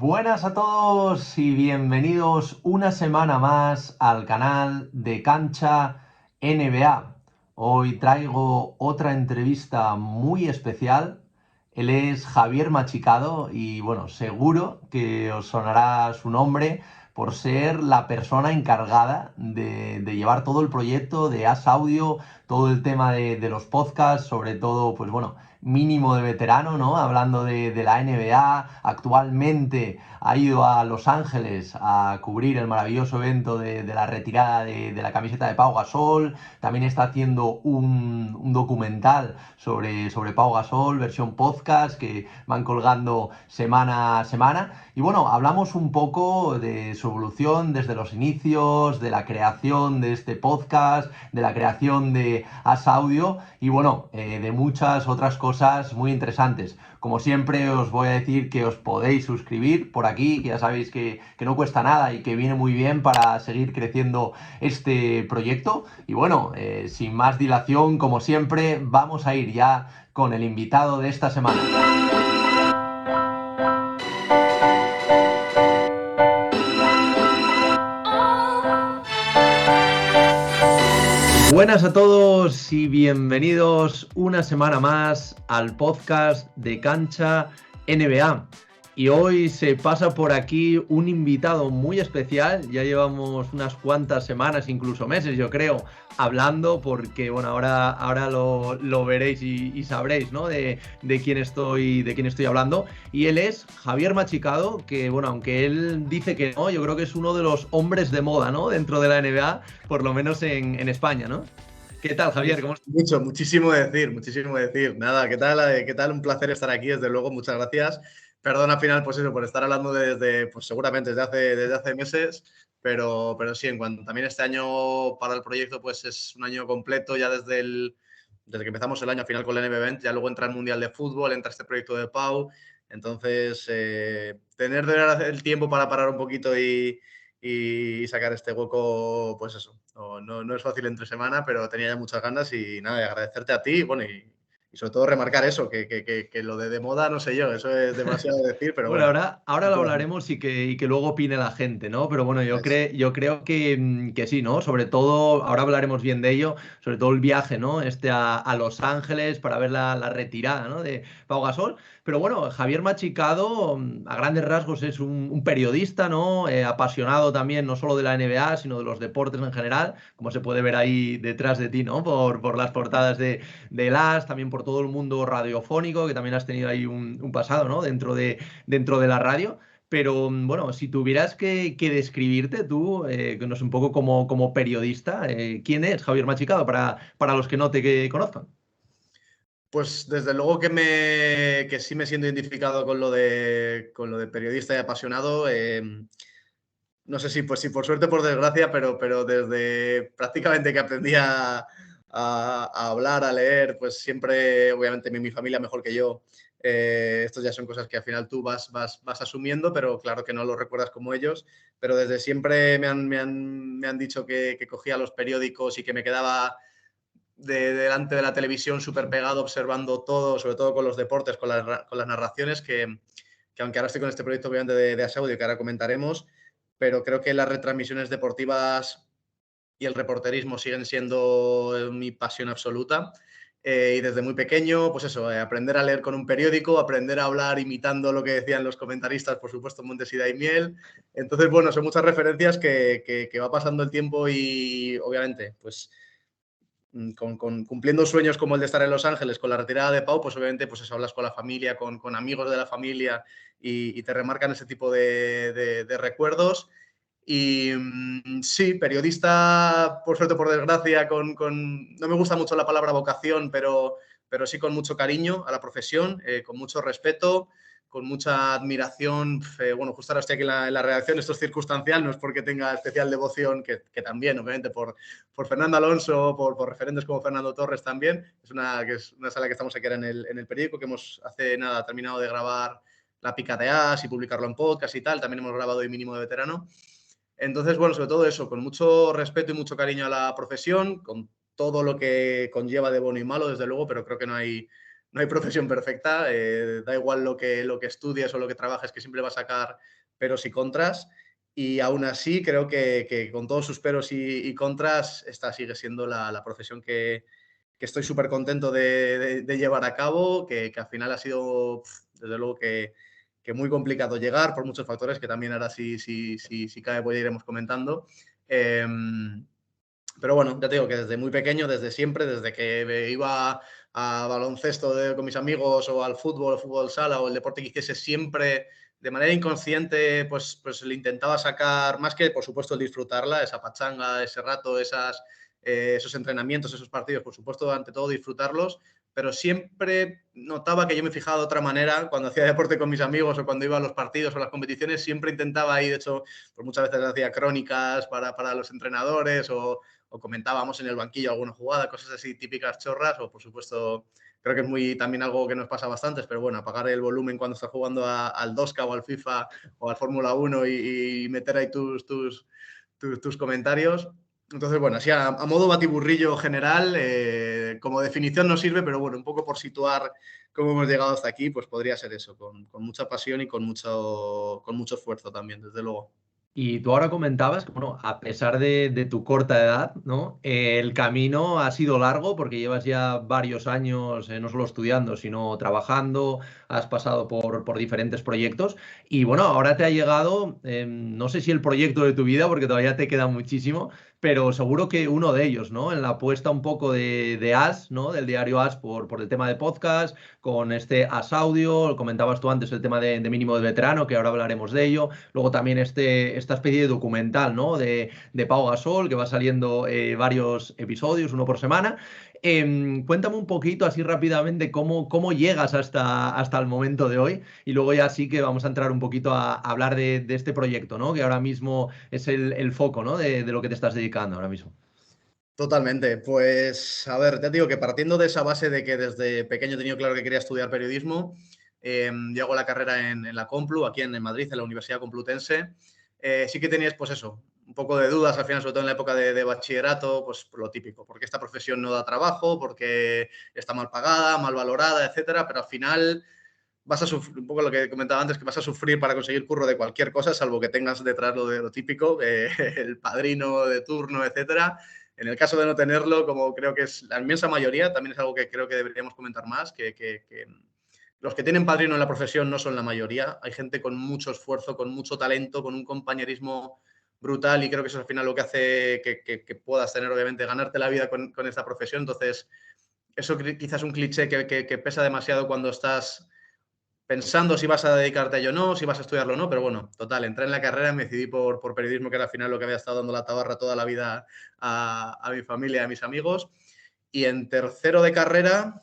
Buenas a todos y bienvenidos una semana más al canal de Cancha NBA. Hoy traigo otra entrevista muy especial. Él es Javier Machicado y bueno, seguro que os sonará su nombre por ser la persona encargada de llevar todo el proyecto de As Audio, todo el tema de los podcasts, sobre todo, pues bueno, mínimo de veterano, ¿no? Hablando de la NBA, actualmente ha ido a Los Ángeles a cubrir el maravilloso evento de la retirada de la camiseta de Pau Gasol, también está haciendo un documental sobre Pau Gasol, versión podcast, que van colgando semana a semana. Y bueno, hablamos un poco de su evolución desde los inicios, de la creación de este podcast, de la creación de As Audio y bueno, de muchas otras cosas muy interesantes. Como siempre os voy a decir que os podéis suscribir por aquí, que ya sabéis que no cuesta nada y que viene muy bien para seguir creciendo este proyecto. Y bueno, sin más dilación, como siempre, vamos a ir ya con el invitado de esta semana. Buenas a todos y bienvenidos una semana más al podcast de Cancha NBA. Y hoy se pasa por aquí un invitado muy especial. Ya llevamos unas cuantas semanas, incluso meses, yo creo, hablando, porque bueno, ahora lo veréis y sabréis, ¿no? De quién estoy hablando. Y él es Javier Machicado, que bueno, aunque él dice que no, yo creo que es uno de los hombres de moda, ¿no? Dentro de la NBA, por lo menos en España, ¿no? ¿Qué tal, Javier? ¿Cómo estás? Muchísimo decir, muchísimo decir. Nada, ¿qué tal? ¿Qué tal? Un placer estar aquí, desde luego, muchas gracias. Perdón al final, pues eso, por estar hablando desde, pues seguramente desde hace meses, pero sí, en cuanto también este año para el proyecto, pues es un año completo, ya desde que empezamos el año al final con el NB20, ya luego entra el Mundial de Fútbol, entra este proyecto de Pau, entonces tener de verdad el tiempo para parar un poquito y sacar este hueco, pues eso, no es fácil entre semana, pero tenía ya muchas ganas y nada, y agradecerte a ti, bueno, y sobre todo remarcar eso, que lo de moda no sé yo, eso es demasiado decir, pero Bueno, bueno. ahora lo hablaremos y que luego opine la gente, ¿no? Pero bueno, Es, yo creo que sí, ¿no? Sobre todo, ahora hablaremos bien de ello, sobre todo el viaje, ¿no? A Los Ángeles para ver la retirada, ¿no? De Pau Gasol. Pero bueno, Javier Machicado, a grandes rasgos, es un periodista, ¿no? Apasionado también, no solo de la NBA, sino de los deportes en general, como se puede ver ahí detrás de ti, ¿no? Por las portadas de las, también por todo el mundo radiofónico, que también has tenido ahí un pasado, ¿no? Dentro de la radio. Pero bueno, si tuvieras que describirte tú, que no es un poco como periodista, ¿quién es Javier Machicado para los que no te conozcan? pues desde luego que sí me siento identificado con lo de periodista y apasionado. No sé si por suerte o por desgracia, pero desde prácticamente que aprendí a hablar, a leer, pues siempre, obviamente, mi familia mejor que yo. Estos ya son cosas que al final tú vas asumiendo, pero claro que no lo recuerdas como ellos. Pero desde siempre me han dicho que cogía los periódicos y que me quedaba delante de la televisión súper pegado observando todo, sobre todo con los deportes, con las narraciones, que aunque ahora estoy con este proyecto obviamente de Asaudio, que ahora comentaremos, pero creo que las retransmisiones deportivas y el reporterismo siguen siendo mi pasión absoluta. Y desde muy pequeño, pues eso, aprender a leer con un periódico, aprender a hablar imitando lo que decían los comentaristas, por supuesto, Montes y Daimiel. Entonces, bueno, son muchas referencias que va pasando el tiempo y obviamente, pues cumpliendo sueños como el de estar en Los Ángeles con la retirada de Pau, pues obviamente pues eso, hablas con la familia, con amigos de la familia y te remarcan ese tipo de recuerdos. Y sí, periodista, por suerte, por desgracia, no me gusta mucho la palabra vocación, pero sí con mucho cariño a la profesión, con mucho respeto, con mucha admiración. Bueno, justo ahora estoy aquí en la redacción, esto es circunstancial, no es porque tenga especial devoción, que también, obviamente, por Fernando Alonso, por referentes como Fernando Torres también. Es una sala que estamos aquí en el periódico, que hemos hace nada terminado de grabar la pica de As y publicarlo en podcast y tal. También hemos grabado hoy mínimo de veterano. Entonces, bueno, sobre todo eso, con mucho respeto y mucho cariño a la profesión, con todo lo que conlleva de bueno y malo, desde luego, pero creo que no hay profesión perfecta, da igual lo que estudies o lo que trabajes, que siempre va a sacar peros y contras. Y aún así, creo que con todos sus peros y contras, esta sigue siendo la profesión que estoy súper contento de llevar a cabo, que al final ha sido, desde luego, que muy complicado llegar por muchos factores que también ahora si cabe pues iremos comentando. Pero bueno, ya te digo que desde muy pequeño, desde siempre, desde que me iba a baloncesto con mis amigos o al fútbol, o fútbol sala o el deporte que hiciese, siempre de manera inconsciente pues le intentaba sacar, más que por supuesto el disfrutarla, esa pachanga, ese rato, esos entrenamientos, esos partidos, por supuesto, ante todo disfrutarlos, pero siempre notaba que yo me fijaba de otra manera cuando hacía deporte con mis amigos o cuando iba a los partidos o las competiciones, siempre intentaba ahí, de hecho, pues muchas veces hacía crónicas para los entrenadores o comentábamos en el banquillo alguna jugada, cosas así típicas chorras, o por supuesto, creo que es muy también algo que nos pasa bastantes, pero bueno, apagar el volumen cuando estás jugando al 2K o al FIFA o al Fórmula 1 y meter ahí tus comentarios. Entonces, bueno, así a modo batiburrillo general, como definición no sirve, pero bueno, un poco por situar cómo hemos llegado hasta aquí, pues podría ser eso, con mucha pasión y con mucho esfuerzo también, desde luego. Y tú ahora comentabas que, bueno, a pesar de tu corta edad, ¿no? El camino ha sido largo porque llevas ya varios años, no solo estudiando, sino trabajando, has pasado por diferentes proyectos y, bueno, ahora te ha llegado, no sé si el proyecto de tu vida, porque todavía te queda muchísimo, pero seguro que uno de ellos, ¿no? En la apuesta un poco de As, ¿no? Del diario As por el tema de podcast, con este As Audio, comentabas tú antes el tema de mínimo de veterano, que ahora hablaremos de ello. Luego también esta especie de documental, ¿no? De Pau Gasol, que va saliendo varios episodios, uno por semana. Cuéntame un poquito, así rápidamente, cómo llegas hasta el momento de hoy. Y luego ya sí que vamos a entrar un poquito a hablar de este proyecto, ¿no? Que ahora mismo es el foco, ¿no? De lo que te estás dedicando ahora mismo. Totalmente. Pues, a ver, te digo que partiendo de esa base de que desde pequeño he tenido claro que quería estudiar periodismo, yo hago la carrera en la Complu, aquí en Madrid, en la Universidad Complutense. Sí que tenías, pues eso, un poco de dudas al final, sobre todo en la época de bachillerato, pues por lo típico, porque esta profesión no da trabajo, porque está mal pagada, mal valorada, etcétera, pero al final vas a sufrir, un poco lo que comentaba antes, que vas a sufrir para conseguir curro de cualquier cosa, salvo que tengas detrás lo de lo típico, el padrino de turno, etcétera. En el caso de no tenerlo, como creo que es la inmensa mayoría, también es algo que creo que deberíamos comentar más, que los que tienen padrino en la profesión no son la mayoría. Hay gente con mucho esfuerzo, con mucho talento, con un compañerismo brutal y creo que eso es al final lo que hace que puedas tener, obviamente, ganarte la vida con esta profesión. Entonces, eso quizás es un cliché que pesa demasiado cuando estás pensando si vas a dedicarte a ello o no, si vas a estudiarlo o no, pero bueno, total, entré en la carrera y me decidí por periodismo, que era al final lo que había estado dando la tabarra toda la vida a mi familia, a mis amigos. Y en tercero de carrera,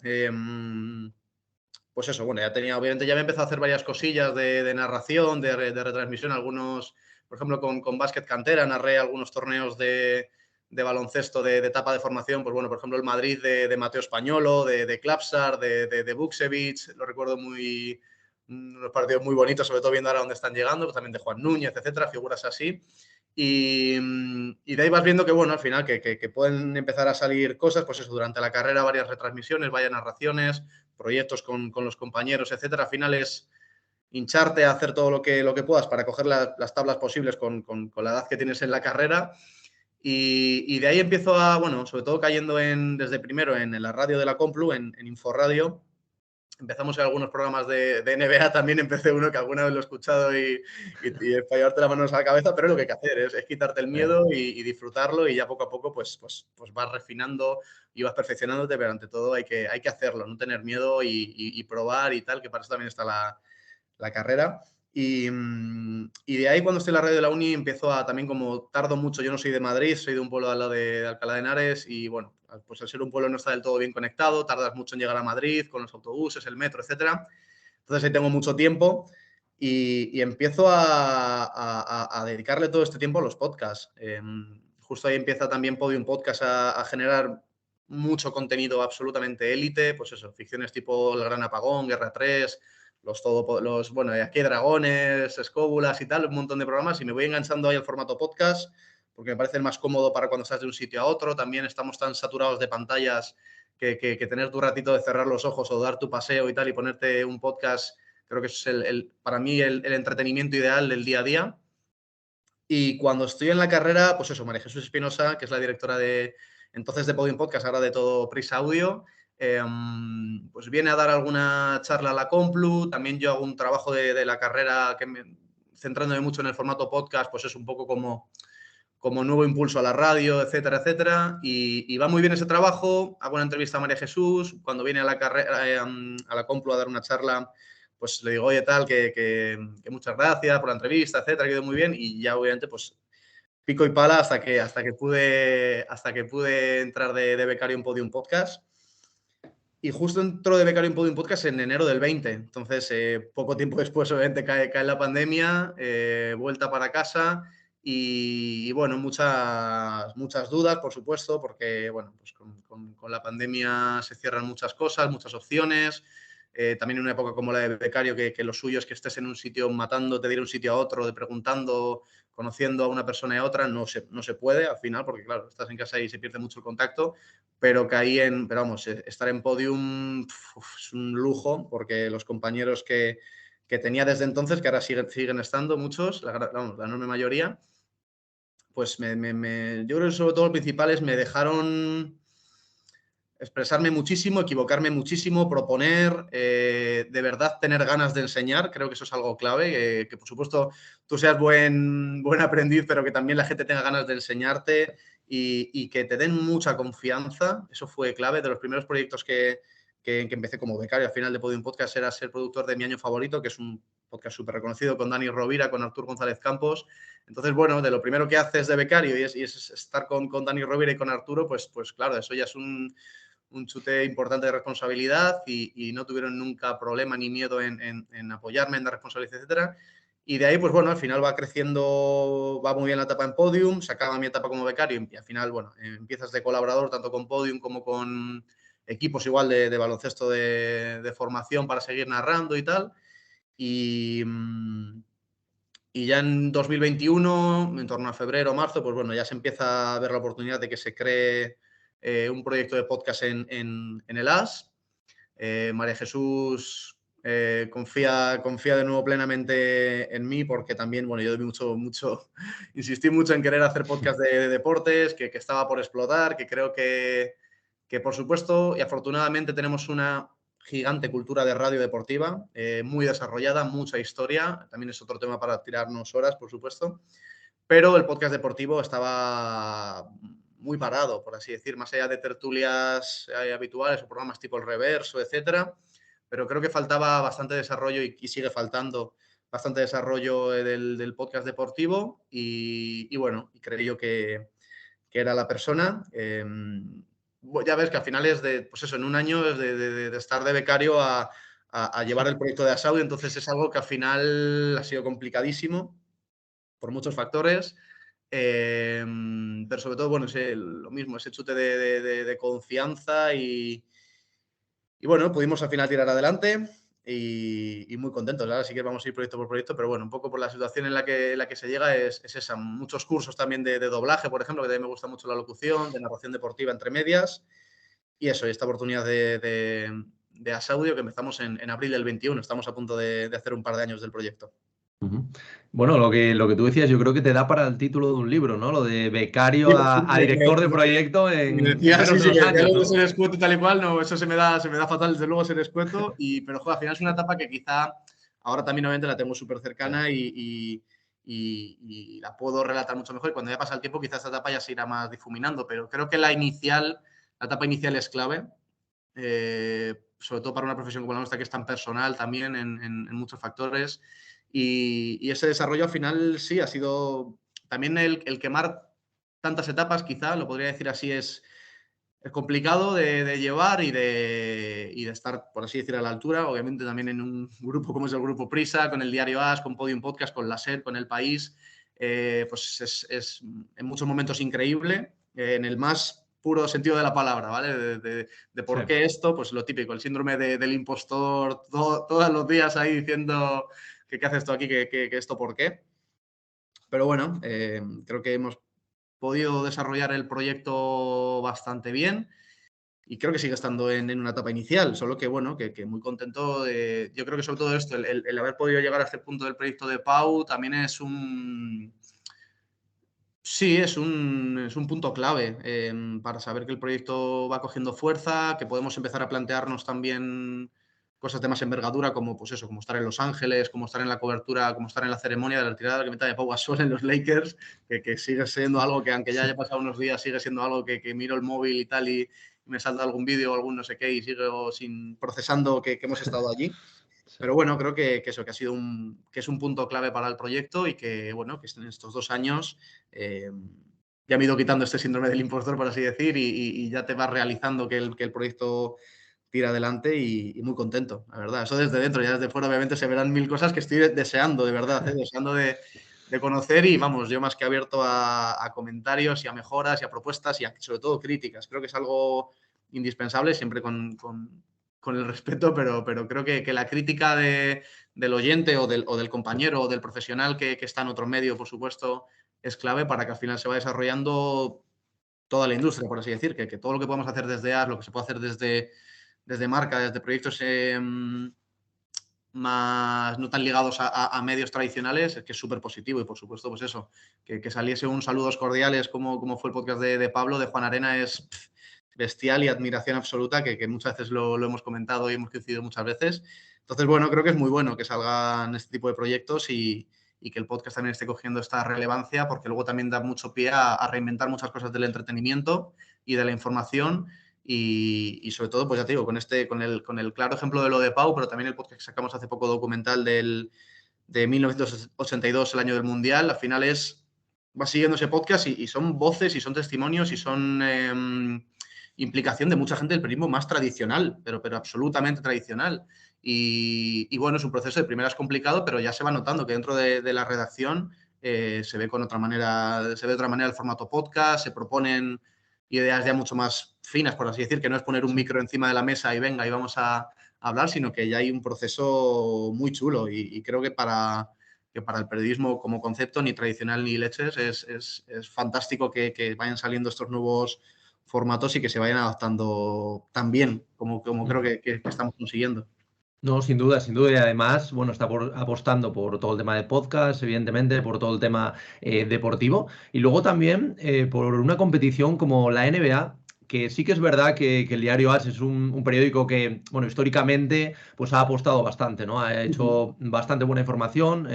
pues eso, bueno, ya tenía, obviamente ya había empezado a hacer varias cosillas de narración, de retransmisión, algunos, por ejemplo, con Básquet Cantera, narré algunos torneos de baloncesto de etapa de formación, pues bueno, por ejemplo, el Madrid de Mateo Españolo, de Klapsar, de Buksevich, lo recuerdo muy, unos partidos muy bonitos, sobre todo viendo ahora dónde están llegando, pues también de Juan Núñez, etcétera, figuras así. Y de ahí vas viendo que, bueno, al final que pueden empezar a salir cosas, pues eso, durante la carrera, varias retransmisiones, varias narraciones, proyectos con los compañeros, etcétera. Al final es hincharte a hacer todo lo que puedas para coger las tablas posibles con la edad que tienes en la carrera. Y de ahí empiezo a, bueno, sobre todo cayendo desde primero en la radio de la Complu, en Inforradio. Empezamos en algunos programas de NBA, también empecé uno que alguna vez lo he escuchado y es para llevarte las manos a la cabeza, pero es lo que hay que hacer, es quitarte el Eh, miedo y disfrutarlo y ya poco a poco pues vas refinando y vas perfeccionándote, pero ante todo hay que hacerlo, no tener miedo y probar y tal, que para eso también está la carrera. Y de ahí cuando estoy en la radio de la uni empiezo a también, como tardo mucho, yo no soy de Madrid, soy de un pueblo al lado de Alcalá de Henares y bueno, pues al ser un pueblo no está del todo bien conectado, tardas mucho en llegar a Madrid con los autobuses, el metro, etcétera. Entonces ahí tengo mucho tiempo y empiezo a dedicarle todo este tiempo a los podcasts. Justo ahí empieza también Podium Podcast a generar mucho contenido absolutamente élite, pues eso, ficciones tipo El Gran Apagón, Guerra 3, bueno, aquí hay dragones, escóbulas y tal, un montón de programas y me voy enganchando ahí al formato podcast, porque me parece el más cómodo para cuando estás de un sitio a otro. También estamos tan saturados de pantallas que tener tu ratito de cerrar los ojos o dar tu paseo y tal y ponerte un podcast, creo que es para mí el entretenimiento ideal del día a día. Y cuando estoy en la carrera, pues eso, María Jesús Espinosa, que es la directora de entonces de Podium Podcast, ahora de todo Prisa Audio, pues viene a dar alguna charla a la Complu. También yo hago un trabajo de la carrera centrándome mucho en el formato podcast, pues es un poco como nuevo impulso a la radio, etcétera, etcétera. Y va muy bien ese trabajo. Hago una entrevista a María Jesús. Cuando viene a la carrera, a la Complu a dar una charla, pues le digo, oye, tal, que muchas gracias por la entrevista, etcétera, quedó muy bien. Y ya obviamente, pues pico y pala hasta que pude entrar de becario en Podium Podcast. Y justo entró de becario en Podium Podcast en enero del 20. Entonces, poco tiempo después, obviamente, cae la pandemia, vuelta para casa y bueno, muchas dudas, por supuesto, porque, bueno, pues con la pandemia se cierran muchas cosas, muchas opciones. También en una época como la de becario, que lo suyo es que estés en un sitio matándote de ir de un sitio a otro, de preguntando, conociendo a una persona y a otra, no se puede al final, porque claro, estás en casa y se pierde mucho el contacto. Pero vamos, estar en Podium es un lujo, porque los compañeros que tenía desde entonces, que ahora siguen estando muchos, la enorme mayoría, pues yo creo que sobre todo los principales me dejaron expresarme muchísimo, equivocarme muchísimo, proponer, de verdad tener ganas de enseñar. Creo que eso es algo clave, que por supuesto tú seas buen aprendiz, pero que también la gente tenga ganas de enseñarte y que te den mucha confianza. Eso fue clave. De los primeros proyectos que empecé como becario al final de Podium Podcast era ser productor de Mi Año Favorito, que es un podcast súper reconocido con Dani Rovira, con Artur González Campos. Entonces, bueno, de lo primero que haces de becario y es estar con Dani Rovira y con Arturo, pues claro, eso ya es un chute importante de responsabilidad y no tuvieron nunca problema ni miedo en apoyarme, en dar responsabilidad, etcétera. Y de ahí, pues bueno, al final va creciendo, va muy bien la etapa en Podium, se acaba mi etapa como becario y al final, bueno, empiezas de colaborador tanto con Podium como con equipos igual de baloncesto de formación para seguir narrando y tal. Y, y ya en 2021, en torno a febrero o marzo, pues bueno, ya se empieza a ver la oportunidad de que se cree un proyecto de podcast en el AS. María Jesús confía de nuevo plenamente en mí, porque también, bueno, yo insistí mucho en querer hacer podcast de deportes, que estaba por explotar, que creo que por supuesto y afortunadamente tenemos una gigante cultura de radio deportiva, muy desarrollada, mucha historia. También es otro tema para tirarnos horas, por supuesto. Pero el podcast deportivo estaba muy parado, por así decir, más allá de tertulias habituales o programas tipo El Reverso, etcétera. Pero creo que faltaba bastante desarrollo y sigue faltando bastante desarrollo del podcast deportivo. Y bueno, y creo yo que era la persona. Ya ves que al final es pues eso, en un año es de estar de becario a llevar el proyecto de Asaudio, entonces es algo que al final ha sido complicadísimo por muchos factores, pero sobre todo, bueno, lo mismo, ese chute de confianza y bueno, pudimos al final tirar adelante y muy contentos. Ahora sí que vamos a ir proyecto por proyecto, pero bueno, un poco por la situación en la que se llega es esa. Muchos cursos también de doblaje, por ejemplo, que también me gusta mucho la locución, de narración deportiva entre medias. Y eso, y esta oportunidad de Asaudio que empezamos en abril del 21. Estamos a punto de hacer un par de años del proyecto. Ujú. Bueno, lo que tú decías, yo creo que te da para el título de un libro, ¿no? Lo de Sí, becario a director de proyecto me en decía, sí, menos de sí, dos que decía años, lo de ¿no? ser escueto y tal y cual, no, eso se me da fatal, desde luego, ser escueto, pero joder, al final es una etapa que quizá ahora también obviamente la tengo súper cercana y la puedo relatar mucho mejor, y cuando ya pasa el tiempo quizás esta etapa ya se irá más difuminando, pero creo que la etapa inicial es clave, sobre todo para una profesión como la nuestra que es tan personal también en muchos factores, y ese desarrollo al final sí ha sido también el quemar tantas etapas, quizá, lo podría decir así, es complicado de llevar y de estar, por así decir, a la altura. Obviamente también en un grupo como es el Grupo Prisa, con el Diario AS, con Podium Podcast, con la SER, con El País, pues es en muchos momentos increíble, en el más puro sentido de la palabra, ¿vale? De Sí. por qué esto, pues lo típico, el síndrome del impostor, todos los días ahí diciendo que qué haces tú aquí, que esto por qué. Pero bueno, creo que hemos podido desarrollar el proyecto bastante bien y creo que sigue estando en una etapa inicial, solo que bueno, que muy contento de, yo creo que sobre todo esto, el haber podido llegar a este punto del proyecto de Pau también es un, sí, es un punto clave para saber que el proyecto va cogiendo fuerza, que podemos empezar a plantearnos también cosas de más envergadura, como pues eso, como estar en Los Ángeles, como estar en la cobertura, como estar en la ceremonia de la retirada de la camiseta de Pau Gasol en los Lakers, que sigue siendo algo que, aunque ya haya pasado unos días, sigue siendo algo que miro el móvil y tal, y me salta algún vídeo o algún no sé qué, y sigo sin procesando que hemos estado allí. Sí. Pero bueno, creo que eso, que ha sido que es un punto clave para el proyecto y que, bueno, que en estos 2 años eh, ya me he ido quitando este síndrome del impostor, por así decir, y ya te vas realizando que el proyecto tira adelante y muy contento, la verdad. Eso desde dentro, ya desde fuera obviamente se verán mil cosas que estoy deseando, de verdad, deseando de conocer y vamos, yo más que abierto a comentarios y a mejoras y a propuestas y sobre todo críticas. Creo que es algo indispensable, siempre con el respeto, pero creo que la crítica del oyente o del compañero o del profesional que está en otro medio, por supuesto, es clave para que al final se vaya desarrollando toda la industria, por así decir, que todo lo que podemos hacer desde AS, lo que se puede hacer desde marca, desde proyectos más no tan ligados a medios tradicionales, es que es súper positivo y por supuesto, pues eso, que saliese un saludos cordiales como fue el podcast de Pablo, de Juan Arena, es bestial y admiración absoluta, que muchas veces lo hemos comentado y hemos coincidido muchas veces. Entonces, bueno, creo que es muy bueno que salgan este tipo de proyectos y que el podcast también esté cogiendo esta relevancia, porque luego también da mucho pie a reinventar muchas cosas del entretenimiento y de la información y sobre todo, pues ya te digo, con el claro ejemplo de lo de Pau, pero también el podcast que sacamos hace poco documental de 1982, el año del Mundial, al final va siguiendo ese podcast y son voces y son testimonios y son implicación de mucha gente del periodismo más tradicional, pero absolutamente tradicional. Y bueno, es un proceso de primeras complicado, pero ya se va notando que dentro de la redacción se ve se ve de otra manera el formato podcast, se proponen ideas ya mucho más finas, por así decir, que no es poner un micro encima de la mesa y venga y vamos a hablar, sino que ya hay un proceso muy chulo y creo que para el periodismo como concepto, ni tradicional ni leches, es fantástico que vayan saliendo estos nuevos formatos y que se vayan adaptando tan bien como creo que estamos consiguiendo. No, sin duda, sin duda. Y además, bueno, está apostando por todo el tema de podcast, evidentemente, por todo el tema deportivo. Y luego también por una competición como la NBA, que sí que es verdad que el diario AS es un periódico que, bueno, históricamente, pues ha apostado bastante, ¿no? Ha hecho bastante buena información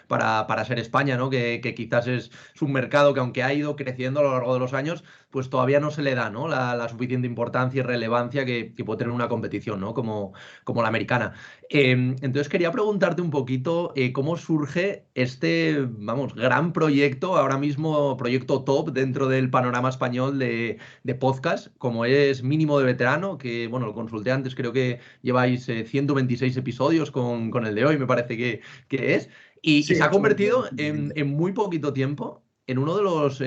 para ser España, ¿no? Que quizás es un mercado que aunque ha ido creciendo a lo largo de los años, pues todavía no se le da, ¿no? La suficiente importancia y relevancia que puede tener una competición, ¿no? Como la americana. Entonces quería preguntarte un poquito cómo surge este, vamos, gran proyecto, ahora mismo proyecto top dentro del panorama español de podcast, como es Mínimo de Veterano, que, bueno, lo consulté antes, creo que lleváis 126 episodios con el de hoy, me parece que es, y Sí, se ha más o menos convertido 120. en muy poquito tiempo en uno de los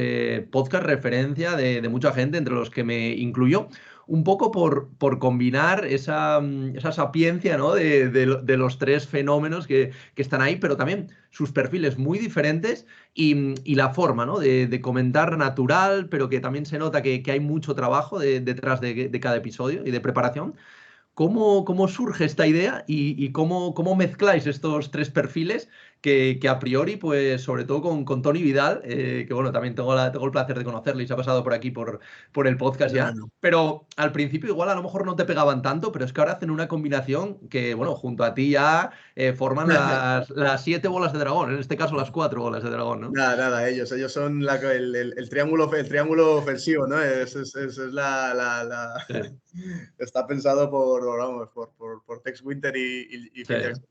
podcast referencia de mucha gente, entre los que me incluyo, un poco por combinar esa sapiencia, ¿no? de los tres fenómenos que están ahí, pero también sus perfiles muy diferentes y la forma, ¿no? de comentar natural, pero que también se nota que hay mucho trabajo detrás de cada episodio y de preparación. ¿Cómo surge esta idea y cómo mezcláis estos tres perfiles que a priori, pues sobre todo con Tony Vidal, que bueno, también tengo el placer de conocerle y se ha pasado por aquí por el podcast ya, Fenómeno. pero al principio igual a lo mejor no te pegaban tanto, pero es que ahora hacen una combinación que, bueno, junto a ti ya forman las 7 bolas de dragón, en este caso las 4 bolas de dragón, ¿no? Nada, nada, ellos son el triángulo ofensivo, ¿no? Es Sí, está pensado vamos, por Tex Winter y sí, Phil Jackson.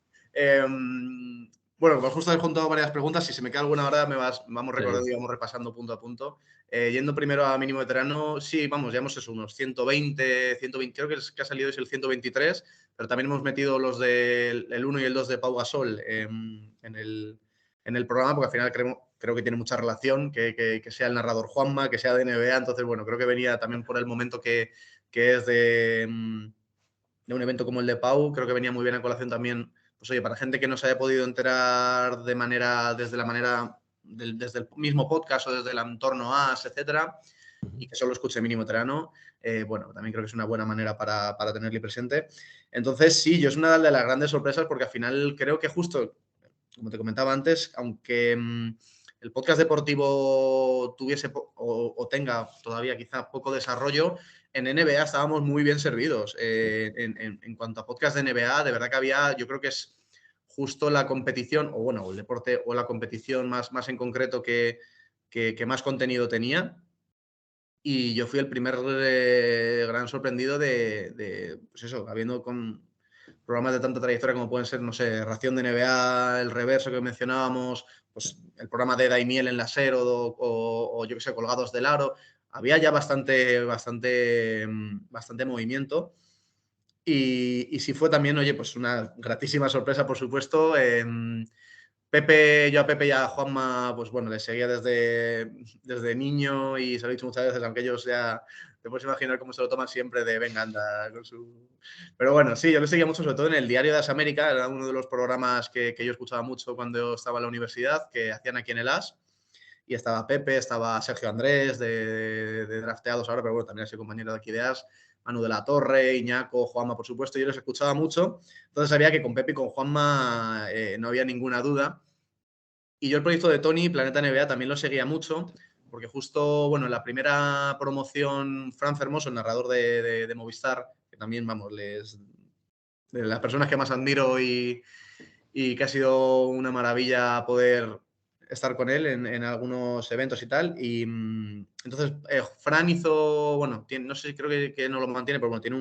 Bueno, pues justo he juntado varias preguntas. Si se me queda alguna hora, vamos sí. recordando y vamos repasando punto a punto. Yendo primero a mínimo veterano, sí, vamos, ya hemos eso, unos 120, creo que ha salido es el 123, pero también hemos metido los del el 1 y el 2 de Pau Gasol en el programa, porque al final creo que tiene mucha relación, que sea el narrador Juanma, que sea de NBA, entonces, bueno, creo que venía también por el momento que es de un evento como el de Pau, creo que venía muy bien a colación también, pues oye, para gente que no se haya podido enterar desde la manera desde el mismo podcast o desde el entorno AS, etcétera, y que solo escuche mínimo veterano, bueno, también creo que es una buena manera para tenerle presente. Entonces, sí, yo es una de las grandes sorpresas porque al final creo que justo, como te comentaba antes, aunque el podcast deportivo tuviese o tenga todavía quizá poco desarrollo, en NBA estábamos muy bien servidos. En cuanto a podcast de NBA, de verdad que había, yo creo que es justo la competición, o bueno, el deporte o la competición más en concreto que más contenido tenía. Y yo fui el primer gran sorprendido pues eso, habiendo con programas de tanta trayectoria como pueden ser, no sé, Ración de NBA, El Reverso que mencionábamos, pues el programa de Daimiel en la SER o yo que sé, Colgados del Aro. Había ya bastante movimiento. Y sí fue también, oye, pues una gratísima sorpresa, por supuesto. Pepe, yo a Pepe y a Juanma, pues bueno, les seguía desde niño y se lo he dicho muchas veces, aunque ellos ya te puedes imaginar cómo se lo toman siempre de venga, anda, con su... Pero bueno, sí, yo les seguía mucho, sobre todo en el Diario de As América, era uno de los programas que yo escuchaba mucho cuando estaba en la universidad, que hacían aquí en el AS, y estaba Pepe, estaba Sergio Andrés de Drafteados ahora, pero bueno, también ha sido compañero de aquí de AS, Manu de la Torre, Iñaco, Juanma, por supuesto, yo les escuchaba mucho, entonces sabía que con Pepe y con Juanma no había ninguna duda. Y yo el proyecto de Tony, Planeta NBA, también lo seguía mucho, porque justo, bueno, en la primera promoción, Fran Fermoso, el narrador de Movistar, que también, vamos, de las personas que más admiro y que ha sido una maravilla poder estar con él en algunos eventos y tal. Y entonces, Fran hizo, bueno, no sé, creo que no lo mantiene, pero bueno, tiene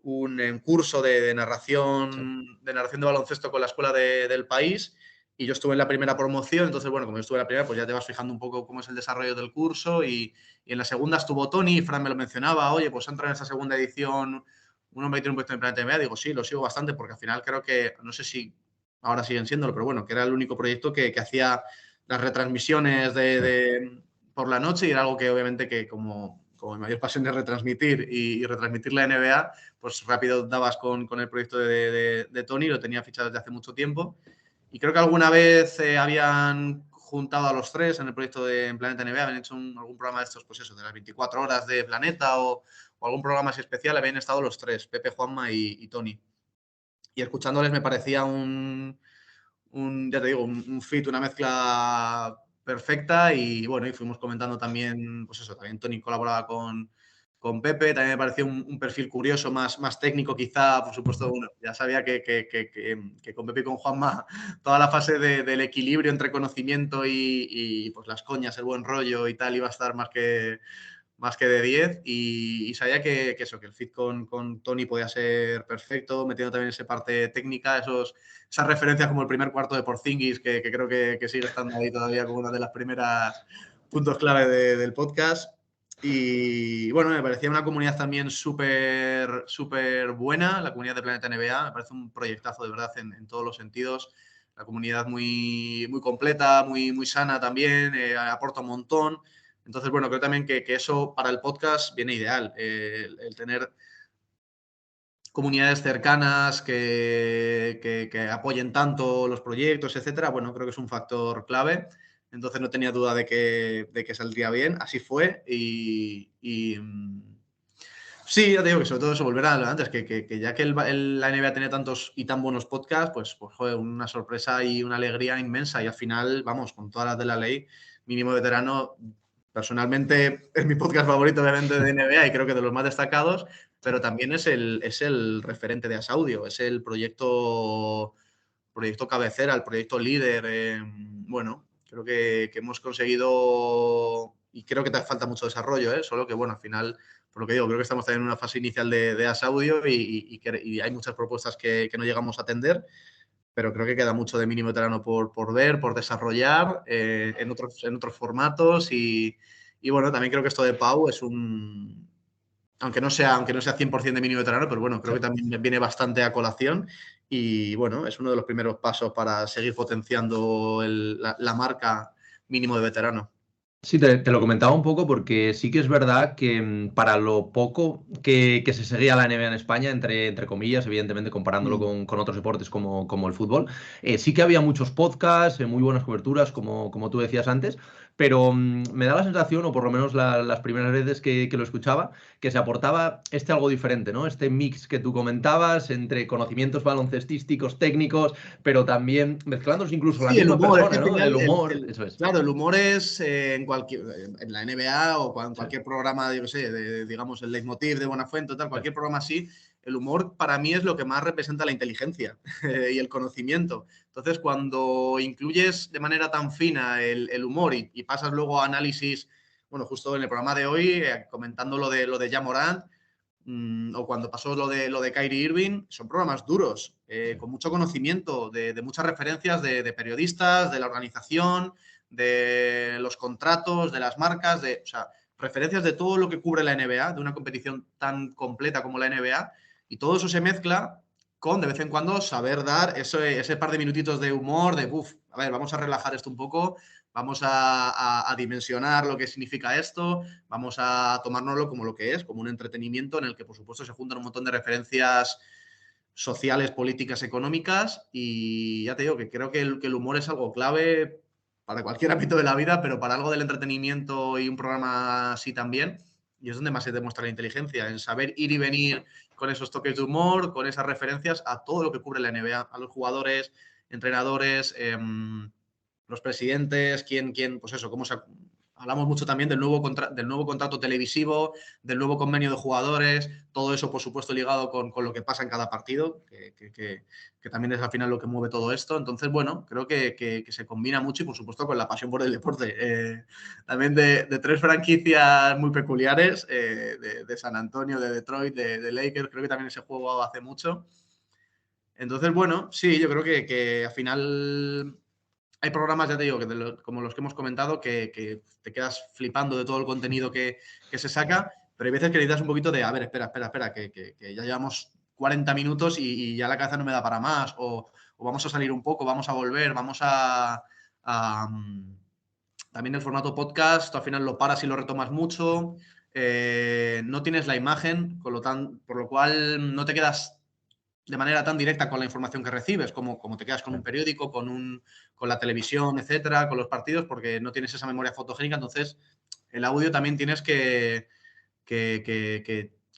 un curso de narración, de narración de baloncesto con la escuela del país. Y yo estuve en la primera promoción, entonces, bueno, como yo estuve en la primera, pues ya te vas fijando un poco cómo es el desarrollo del curso. Y en la segunda estuvo Tony, y Fran me lo mencionaba, oye, pues entra en esa segunda edición un hombre que tiene un puesto en Planeta NBA. Digo, sí, lo sigo bastante, porque al final creo que, no sé si ahora siguen siéndolo, pero bueno, que era el único proyecto que hacía las retransmisiones por la noche, y era algo que obviamente que como mi mayor pasión es retransmitir y retransmitir la NBA, pues rápido dabas con el proyecto de Tony, lo tenía fichado desde hace mucho tiempo. Y creo que alguna vez habían juntado a los tres en el proyecto de Planeta NBA, habían hecho algún programa de estos, pues eso, de las 24 horas de Planeta o algún programa así especial, habían estado los tres, Pepe, Juanma y Tony. Y escuchándoles me parecía ya te digo, un fit, una mezcla perfecta. Y bueno, y fuimos comentando también, pues eso, también Tony colaboraba con Pepe, también me pareció un perfil curioso, más técnico quizá, por supuesto, bueno, ya sabía que con Pepe y con Juanma toda la fase del equilibrio entre conocimiento y pues las coñas, el buen rollo y tal iba a estar más que de 10 y sabía que eso, que el fit con Tony podía ser perfecto, metiendo también esa parte técnica, esas referencias como el primer cuarto de Porzingis, que creo que sigue estando ahí todavía como una de las primeras puntos clave del podcast. Y bueno, me parecía una comunidad también súper buena, la comunidad de Planeta NBA, me parece un proyectazo de verdad en todos los sentidos. La comunidad muy completa, muy sana también, aporta un montón. Entonces, bueno, creo también que eso para el podcast viene ideal, el tener comunidades cercanas que apoyen tanto los proyectos, etcétera. Bueno, creo que es un factor clave. Entonces no tenía duda de que saldría bien. Así fue. Sí, ya te digo que sobre todo eso, volver a lo de antes, que ya que la NBA tenía tantos y tan buenos podcasts, pues joder, una sorpresa y una alegría inmensa. Y al final, vamos, con todas las de la ley, mínimo veterano, personalmente es mi podcast favorito, obviamente, de NBA y creo que de los más destacados, pero también es el referente de Asaudio, es el proyecto cabecera, el proyecto líder. Bueno, creo que hemos conseguido, y creo que te falta mucho desarrollo, solo que, bueno, al final, por lo que digo, creo que estamos también en una fase inicial de Asaudio y hay muchas propuestas que no llegamos a atender, pero creo que queda mucho de mínimo veterano por ver, por desarrollar en otros formatos. Y bueno, también creo que esto de Pau es aunque no sea 100% de mínimo veterano, pero bueno, creo que también viene bastante a colación y bueno, es uno de los primeros pasos para seguir potenciando la marca mínimo de veterano. Sí, te lo comentaba un poco porque sí que es verdad que para lo poco que se seguía la NBA en España, entre comillas, evidentemente comparándolo Mm. con otros deportes como el fútbol, sí que había muchos podcasts, muy buenas coberturas, como tú decías antes, pero me da la sensación, o por lo menos las primeras veces que lo escuchaba, que se aportaba algo diferente, ¿no? Este mix que tú comentabas entre conocimientos baloncestísticos, técnicos, pero también mezclándolos incluso la Sí, el misma humor, es que persona, al ¿no? final, El humor, eso es. claro, el humor es en cualquier, en la NBA o en Sí, cualquier programa, yo qué sé, digamos, el leitmotiv de Buenafuente, tal, sí. cualquier programa así, el humor para mí es lo que más representa la inteligencia y el conocimiento. Entonces, cuando incluyes de manera tan fina el humor y pasas luego a análisis, bueno, justo en el programa de hoy, comentando lo de Ja Morant, o cuando pasó lo de Kyrie Irving, son programas duros, con mucho conocimiento, de muchas referencias de periodistas, de la organización, de los contratos, de las marcas, o sea, referencias de todo lo que cubre la NBA, de una competición tan completa como la NBA, y todo eso se mezcla con, de vez en cuando, saber dar ese par de minutitos de humor, a ver, vamos a relajar esto un poco, vamos a dimensionar lo que significa esto, vamos a tomárnoslo como lo que es, como un entretenimiento en el que, por supuesto, se juntan un montón de referencias sociales, políticas, económicas, y ya te digo que creo que el humor es algo clave para cualquier ámbito de la vida, pero para algo del entretenimiento y un programa así también, y es donde más se demuestra la inteligencia, en saber ir y venir con esos toques de humor, con esas referencias a todo lo que cubre la NBA, a los jugadores, entrenadores, los presidentes, pues eso, hablamos mucho también del nuevo contrato televisivo, del nuevo convenio de jugadores, todo eso, por supuesto, ligado con lo que pasa en cada partido, que también es al final lo que mueve todo esto. Entonces, bueno, creo que se combina mucho y, por supuesto, con la pasión por el deporte. También de tres franquicias muy peculiares, de San Antonio, de Detroit, de Lakers, creo que también ese juego hace mucho. Entonces, bueno, sí, yo creo que al final hay programas, ya te digo, como los que hemos comentado, que te quedas flipando de todo el contenido que se saca, pero hay veces que necesitas un poquito de, a ver, espera, que ya llevamos 40 minutos y ya la cabeza no me da para más, o vamos a salir un poco, vamos a volver, a también el formato podcast, tú al final lo paras y lo retomas mucho, no tienes la imagen, por lo cual no te quedas de manera tan directa con la información que recibes, como te quedas con un periódico, con la televisión, etcétera, con los partidos, porque no tienes esa memoria fotogénica. Entonces, el audio también tienes que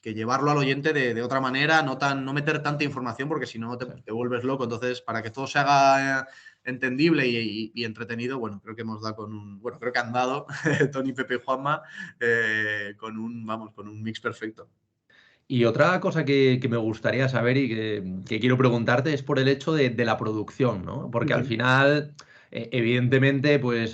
llevarlo al oyente de otra manera, no meter tanta información, porque si no Sí. te vuelves loco. Entonces, para que todo se haga entendible y entretenido, bueno, creo que hemos dado bueno, creo que han dado Tony, Pepe y Juanma con un mix perfecto. Y otra cosa que me gustaría saber y que quiero preguntarte es por el hecho de la producción, ¿no? Porque al Ujú. final, evidentemente, pues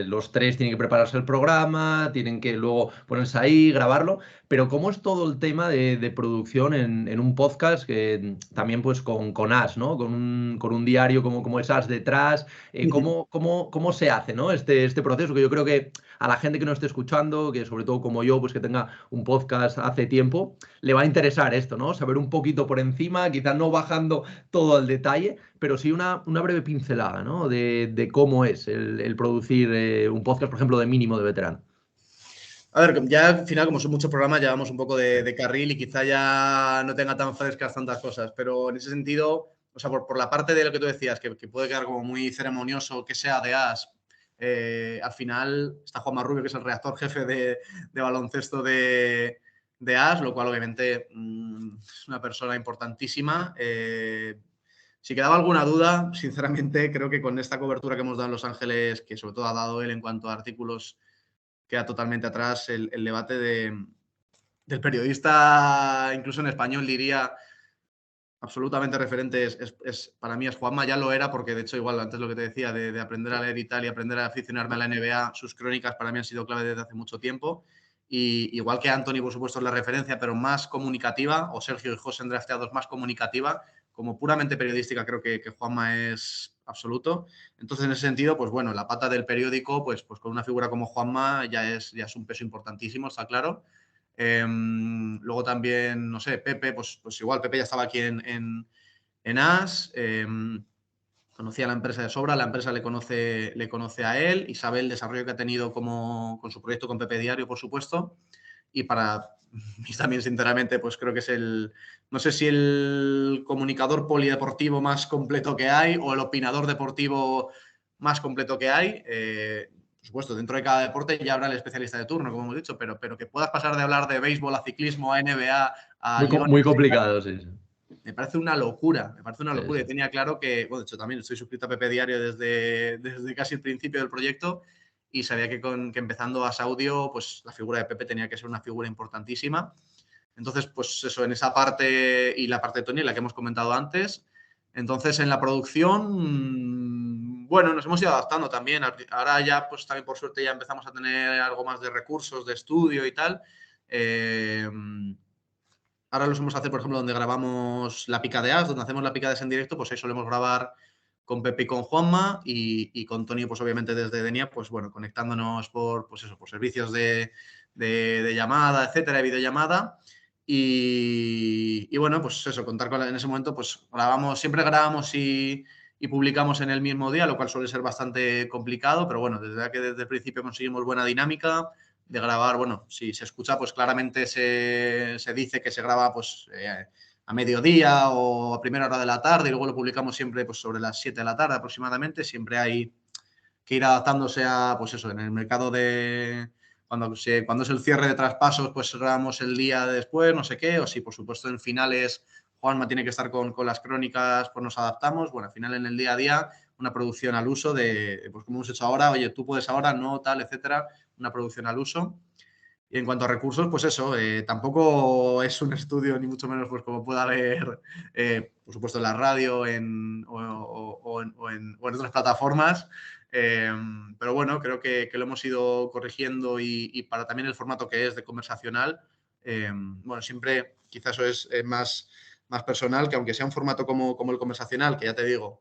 los tres tienen que prepararse el programa, tienen que luego ponerse ahí, grabarlo, pero ¿cómo es todo el tema de producción en un podcast que también pues con As, ¿no? Con un diario como es As detrás, Ujú. ¿cómo se hace, ¿no? Este proceso que yo creo que a la gente que nos esté escuchando, que sobre todo como yo, pues que tenga un podcast hace tiempo, le va a interesar esto, ¿no? Saber un poquito por encima, quizás no bajando todo al detalle, pero sí una breve pincelada, ¿no? De cómo es el producir un podcast, por ejemplo, de mínimo de veterano. A ver, ya al final, como son muchos programas, llevamos un poco Sí, de carril y quizá ya no tenga tan frescas tantas cosas, pero en ese sentido, o sea, por la parte de lo que tú decías, que puede quedar como muy ceremonioso, que sea de As, al final está Juanma Rubio, que es el redactor jefe de baloncesto de As, lo cual obviamente es una persona importantísima. Si quedaba alguna duda, sinceramente, creo que con esta cobertura que hemos dado en Los Ángeles, que sobre todo ha dado él en cuanto a artículos, queda totalmente atrás el debate del periodista, incluso en español diría, absolutamente referente, para mí es Juanma, ya lo era, porque de hecho, igual antes lo que te decía, de aprender a leer y tal, y aprender a aficionarme a la NBA, sus crónicas para mí han sido clave desde hace mucho tiempo. Y igual que Anthony, por supuesto, es la referencia, pero más comunicativa, o Sergio y José en drafteados más comunicativa, como puramente periodística, creo que Juanma es absoluto. Entonces, en ese sentido, pues bueno, la pata del periódico, pues con una figura como Juanma ya es un peso importantísimo, está claro. Luego también, no sé, Pepe, pues igual Pepe ya estaba aquí en As. conocía la empresa de sobra, la empresa le conoce a él y sabe el desarrollo que ha tenido con su proyecto con Pepe Diario, por supuesto. Y para mí también, sinceramente, pues creo que es no sé si el comunicador polideportivo más completo que hay o el opinador deportivo más completo que hay. Por supuesto, dentro de cada deporte ya habrá el especialista de turno, como hemos dicho, pero que puedas pasar de hablar de béisbol a ciclismo, a NBA, a Muy, Liga muy Universitaria, complicado, sí, sí. me parece una locura. Me parece una Sí, locura. sí. Yo tenía claro que, bueno, de hecho también estoy suscrito a Pepe Diario desde casi el principio del proyecto y sabía que empezando a Saudio, pues la figura de Pepe tenía que ser una figura importantísima. Entonces, pues eso, en esa parte y la parte de Tony, la que hemos comentado antes. Entonces, en la producción, bueno, nos hemos ido adaptando también. Ahora ya, pues también por suerte ya empezamos a tener algo más de recursos de estudio y tal. Ahora lo solemos hacer, por ejemplo, donde grabamos la pica de As, donde hacemos la pica de As en directo, pues ahí solemos grabar con Pepe y con Juanma y con Tony, pues obviamente desde Denia, pues bueno, conectándonos pues eso, por servicios de llamada, etcétera, de videollamada. Y bueno, pues eso, contar en ese momento, pues siempre grabamos y publicamos en el mismo día, lo cual suele ser bastante complicado, pero bueno, desde el principio conseguimos buena dinámica de grabar, bueno, si se escucha, pues claramente se dice que se graba pues a mediodía o a primera hora de la tarde y luego lo publicamos siempre pues sobre las 7 de la tarde aproximadamente. Siempre hay que ir adaptándose a, pues eso, en el mercado de... Cuando es el cierre de traspasos, pues grabamos el día después, no sé qué, o si por supuesto en finales Juanma tiene que estar con las crónicas, pues nos adaptamos. Bueno, al final en el día a día, una producción al uso de, pues como hemos hecho ahora, oye, tú puedes ahora, no, tal, etcétera, una producción al uso. Y en cuanto a recursos, pues eso, tampoco es un estudio, ni mucho menos pues como pueda haber, por supuesto, en la radio o en otras plataformas. Pero bueno, creo que lo hemos ido corrigiendo y para también el formato que es de conversacional, bueno, siempre quizás eso es más personal, que aunque sea un formato como el conversacional, que ya te digo,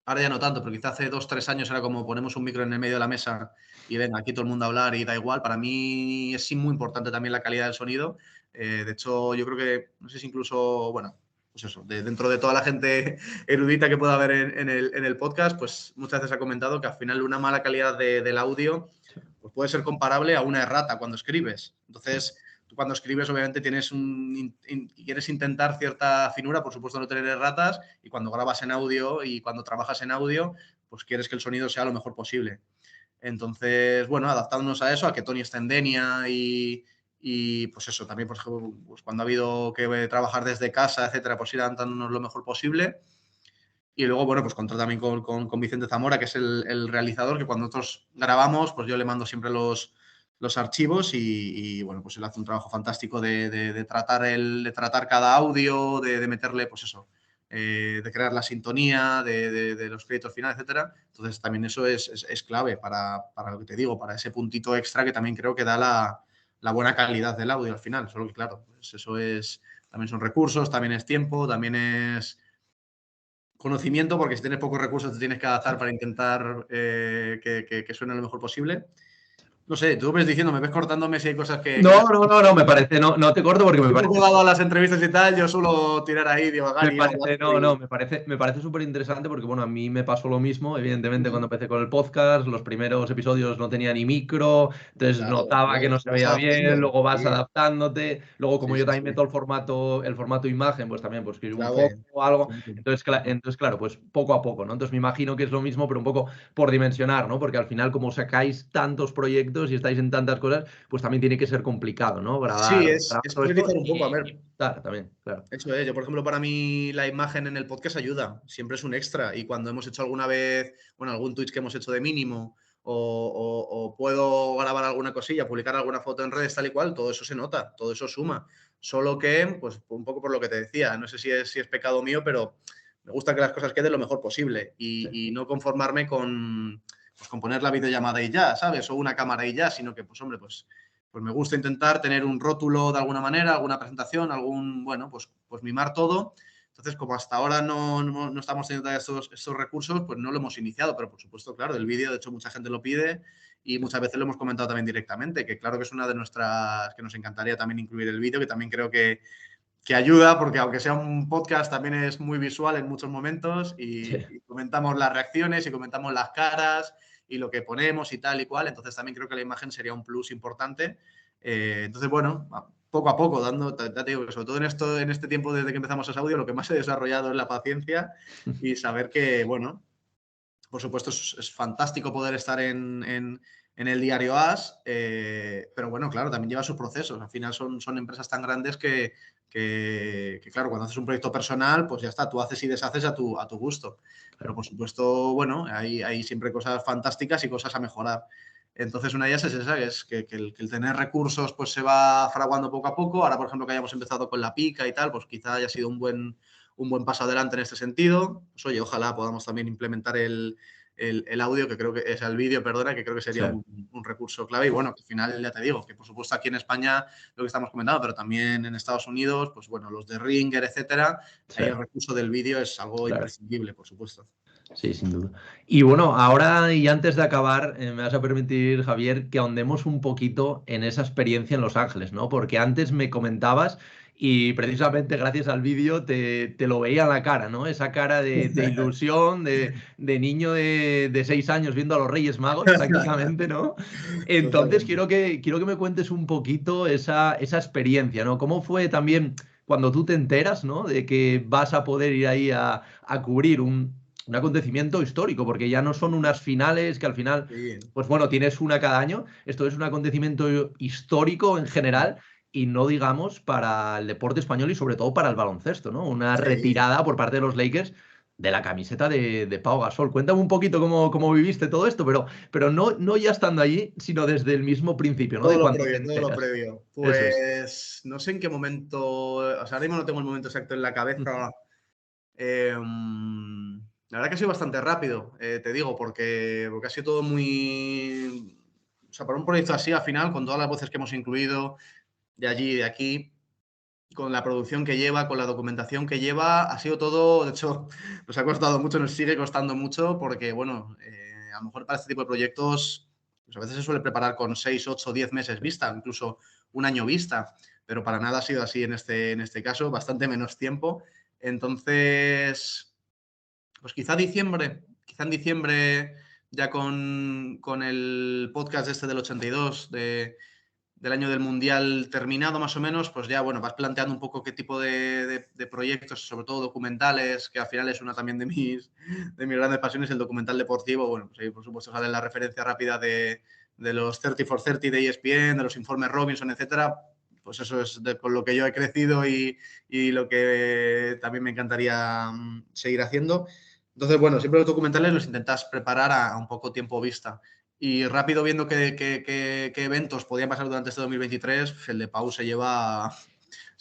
ahora ya no tanto, pero quizá hace 2 o 3 años era como ponemos un micro en el medio de la mesa y venga, aquí todo el mundo a hablar y da igual. Para mí es sí muy importante también la calidad del sonido. De hecho, yo creo que, no sé si incluso, bueno, pues eso, dentro de toda la gente erudita que pueda haber en el podcast, pues muchas veces ha comentado que al final una mala calidad del audio pues puede ser comparable a una errata cuando escribes. Entonces, tú cuando escribes obviamente quieres intentar cierta finura, por supuesto no tener erratas, y cuando grabas en audio y cuando trabajas en audio, pues quieres que el sonido sea lo mejor posible. Entonces, bueno, adaptándonos a eso, a que Tony está en Denia y pues eso, también por ejemplo, pues cuando ha habido que trabajar desde casa, etcétera, pues ir adaptándonos lo mejor posible. Y luego, bueno, pues contar también con Vicente Zamora, que es el realizador, que cuando nosotros grabamos, pues yo le mando siempre los archivos y, bueno, pues él hace un trabajo fantástico de tratar cada audio, de meterle, pues eso, de crear la sintonía, de los créditos finales, etcétera. Entonces también eso es clave para lo que te digo, para ese puntito extra que también creo que da la buena calidad del audio al final. Solo que claro, pues eso también son recursos, también es tiempo, también es conocimiento, porque si tienes pocos recursos te tienes que adaptar para intentar que suene lo mejor posible. No sé, tú ves diciendo, me ves cortándome si hay cosas que No, no, no, no, me parece, no, no te corto porque me un parece. poco dado a las entrevistas y tal, yo suelo tirar ahí, divagar Me y ir parece, hablando no, no, y... me parece súper interesante porque, bueno, a mí me pasó lo mismo, evidentemente, Ujú. cuando empecé con el podcast, los primeros episodios no tenía ni micro, entonces Claro, notaba que no se te vas veía bien, adaptando. luego vas Sí, adaptándote, luego como sí, yo sí, también sí. meto el formato imagen, pues también, pues quiero un Clave. fondo o algo, Sí, sí. entonces, claro, pues poco a poco, ¿no? Entonces me imagino que es lo mismo, pero un poco por dimensionar, ¿no? Porque al final, como sacáis tantos proyectos y estáis en tantas cosas, pues también tiene que ser complicado, ¿no? Sí, Grabar es todo esto priorizar un poco, a y ver. montar también, claro. Eso es, yo por ejemplo para mí la imagen en el podcast ayuda, siempre es un extra y cuando hemos hecho alguna vez, bueno, algún Twitch que hemos hecho de mínimo o puedo grabar alguna cosilla, publicar alguna foto en redes tal y cual, todo eso se nota, todo eso suma. Solo que, pues un poco por lo que te decía, no sé si es pecado mío, pero me gusta que las cosas queden lo mejor posible Sí. y no conformarme pues con poner la videollamada y ya, ¿sabes? O una cámara y ya, sino que, pues hombre, pues me gusta intentar tener un rótulo de alguna manera, alguna presentación, bueno, pues mimar todo. Entonces, como hasta ahora no estamos teniendo estos recursos, pues no lo hemos iniciado, pero por supuesto, claro, el vídeo, de hecho, mucha gente lo pide y muchas veces lo hemos comentado también directamente, que claro que es una de nuestras, que nos encantaría también incluir el vídeo, que también creo que que ayuda, porque aunque sea un podcast, también es muy visual en muchos momentos Sí, y comentamos las reacciones y comentamos las caras y lo que ponemos y tal y cual. Entonces también creo que la imagen sería un plus importante. Entonces, bueno, poco a poco, ya te digo, sobre todo en este tiempo desde que empezamos a audio, lo que más he desarrollado es la paciencia y saber que, bueno, por supuesto es fantástico poder estar en el diario AS, pero bueno, claro, también lleva sus procesos. Al final son empresas tan grandes que, claro, cuando haces un proyecto personal, pues ya está, tú haces y deshaces a tu gusto. Pero claro. por supuesto, bueno, hay siempre cosas fantásticas y cosas a mejorar. Entonces, una de ellas es esa, que es que el tener recursos pues se va fraguando poco a poco. Ahora, por ejemplo, que hayamos empezado con la pica y tal, pues quizá haya sido un buen paso adelante en este sentido. Pues, oye, ojalá podamos también implementar el audio, que creo que es el vídeo, perdona, que creo que Sí, sería un recurso clave. Y bueno, que al final ya te digo, que por supuesto aquí en España lo que estamos comentando, pero también en Estados Unidos, pues bueno, los de Ringer, etcétera, sí, ahí el recurso del vídeo es algo claro. imprescindible, por supuesto. Sí, sin duda. Y bueno, ahora y antes de acabar, me vas a permitir, Javier, que ahondemos un poquito en esa experiencia en Los Ángeles, ¿no? Porque antes me comentabas y precisamente gracias al vídeo te lo veía en la cara, ¿no? Esa cara de ilusión, de niño de 6 años viendo a los Reyes Magos prácticamente, ¿no? Entonces Totalmente. quiero que me cuentes un poquito esa experiencia, ¿no? ¿Cómo fue también cuando tú te enteras, ¿no? De que vas a poder ir ahí a cubrir un acontecimiento histórico, porque ya no son unas finales que al final, Sí. pues bueno, tienes una cada año. Esto es un acontecimiento histórico en general y no digamos para el deporte español y sobre todo para el baloncesto, ¿no? Una Sí, retirada por parte de los Lakers de la camiseta de Pau Gasol. Cuéntame un poquito cómo viviste todo esto, pero no ya estando allí, sino desde el mismo principio, ¿no? De cuando te todo lo enteras. previo. Eso es. Pues no sé en qué momento, o sea, ahora mismo no tengo el momento exacto en la cabeza. La verdad que ha sido bastante rápido, te digo, porque ha sido todo muy... O sea, para un proyecto así, al final, con todas las voces que hemos incluido, de allí y de aquí, con la producción que lleva, con la documentación que lleva, ha sido todo, de hecho, nos ha costado mucho, nos sigue costando mucho, porque, bueno, a lo mejor para este tipo de proyectos, pues a veces se suele preparar con 6, 8, 10 meses vista, incluso un año vista, pero para nada ha sido así en este caso, bastante menos tiempo. Entonces, pues quizá en diciembre, ya con el podcast este del 82, del año del Mundial terminado más o menos, pues ya, bueno, vas planteando un poco qué tipo de proyectos, sobre todo documentales, que al final es una también de mis grandes pasiones, el documental deportivo. Bueno, pues ahí por supuesto sale la referencia rápida de los 30 for 30 de ESPN, de los informes Robinson, etcétera. Pues eso es con lo que yo he crecido y lo que también me encantaría seguir haciendo. Entonces, bueno, siempre los documentales los intentas preparar a un poco tiempo vista. Y rápido viendo qué eventos podían pasar durante este 2023, el de Pau se lleva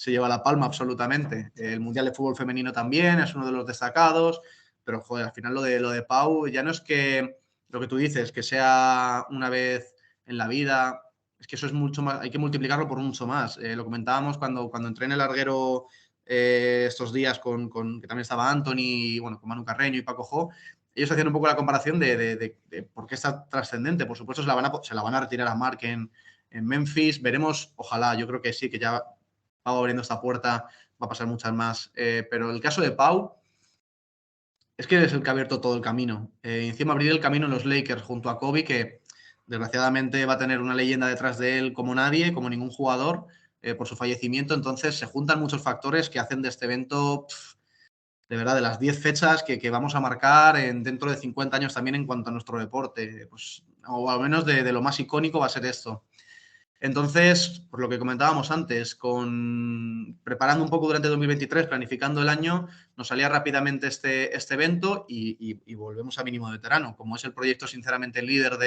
la palma absolutamente. El Mundial de Fútbol Femenino también es uno de los destacados, pero joder, al final lo de Pau ya no es que lo que tú dices, que sea una vez en la vida, es que eso es mucho más, hay que multiplicarlo por mucho más. Lo comentábamos cuando entré en el larguero estos días que también estaba Anthony, bueno, con Manu Carreño y Paco Jo, ellos hacían un poco la comparación de por qué está trascendente. Por supuesto, se la van a retirar a Mark en Memphis. Veremos, ojalá, yo creo que sí, que ya Pau abriendo esta puerta va a pasar muchas más. Pero el caso de Pau es que es el que ha abierto todo el camino. Encima abrir el camino en los Lakers junto a Kobe, que desgraciadamente va a tener una leyenda detrás de él como nadie, como ningún jugador, por su fallecimiento. Entonces se juntan muchos factores que hacen de este evento de verdad, de las 10 fechas que vamos a marcar dentro de 50 años también en cuanto a nuestro deporte, pues, o al menos de lo más icónico va a ser esto. Entonces, por lo que comentábamos antes, preparando un poco durante 2023, planificando el año, nos salía rápidamente este evento y volvemos a mínimo veterano. Como es el proyecto, sinceramente, líder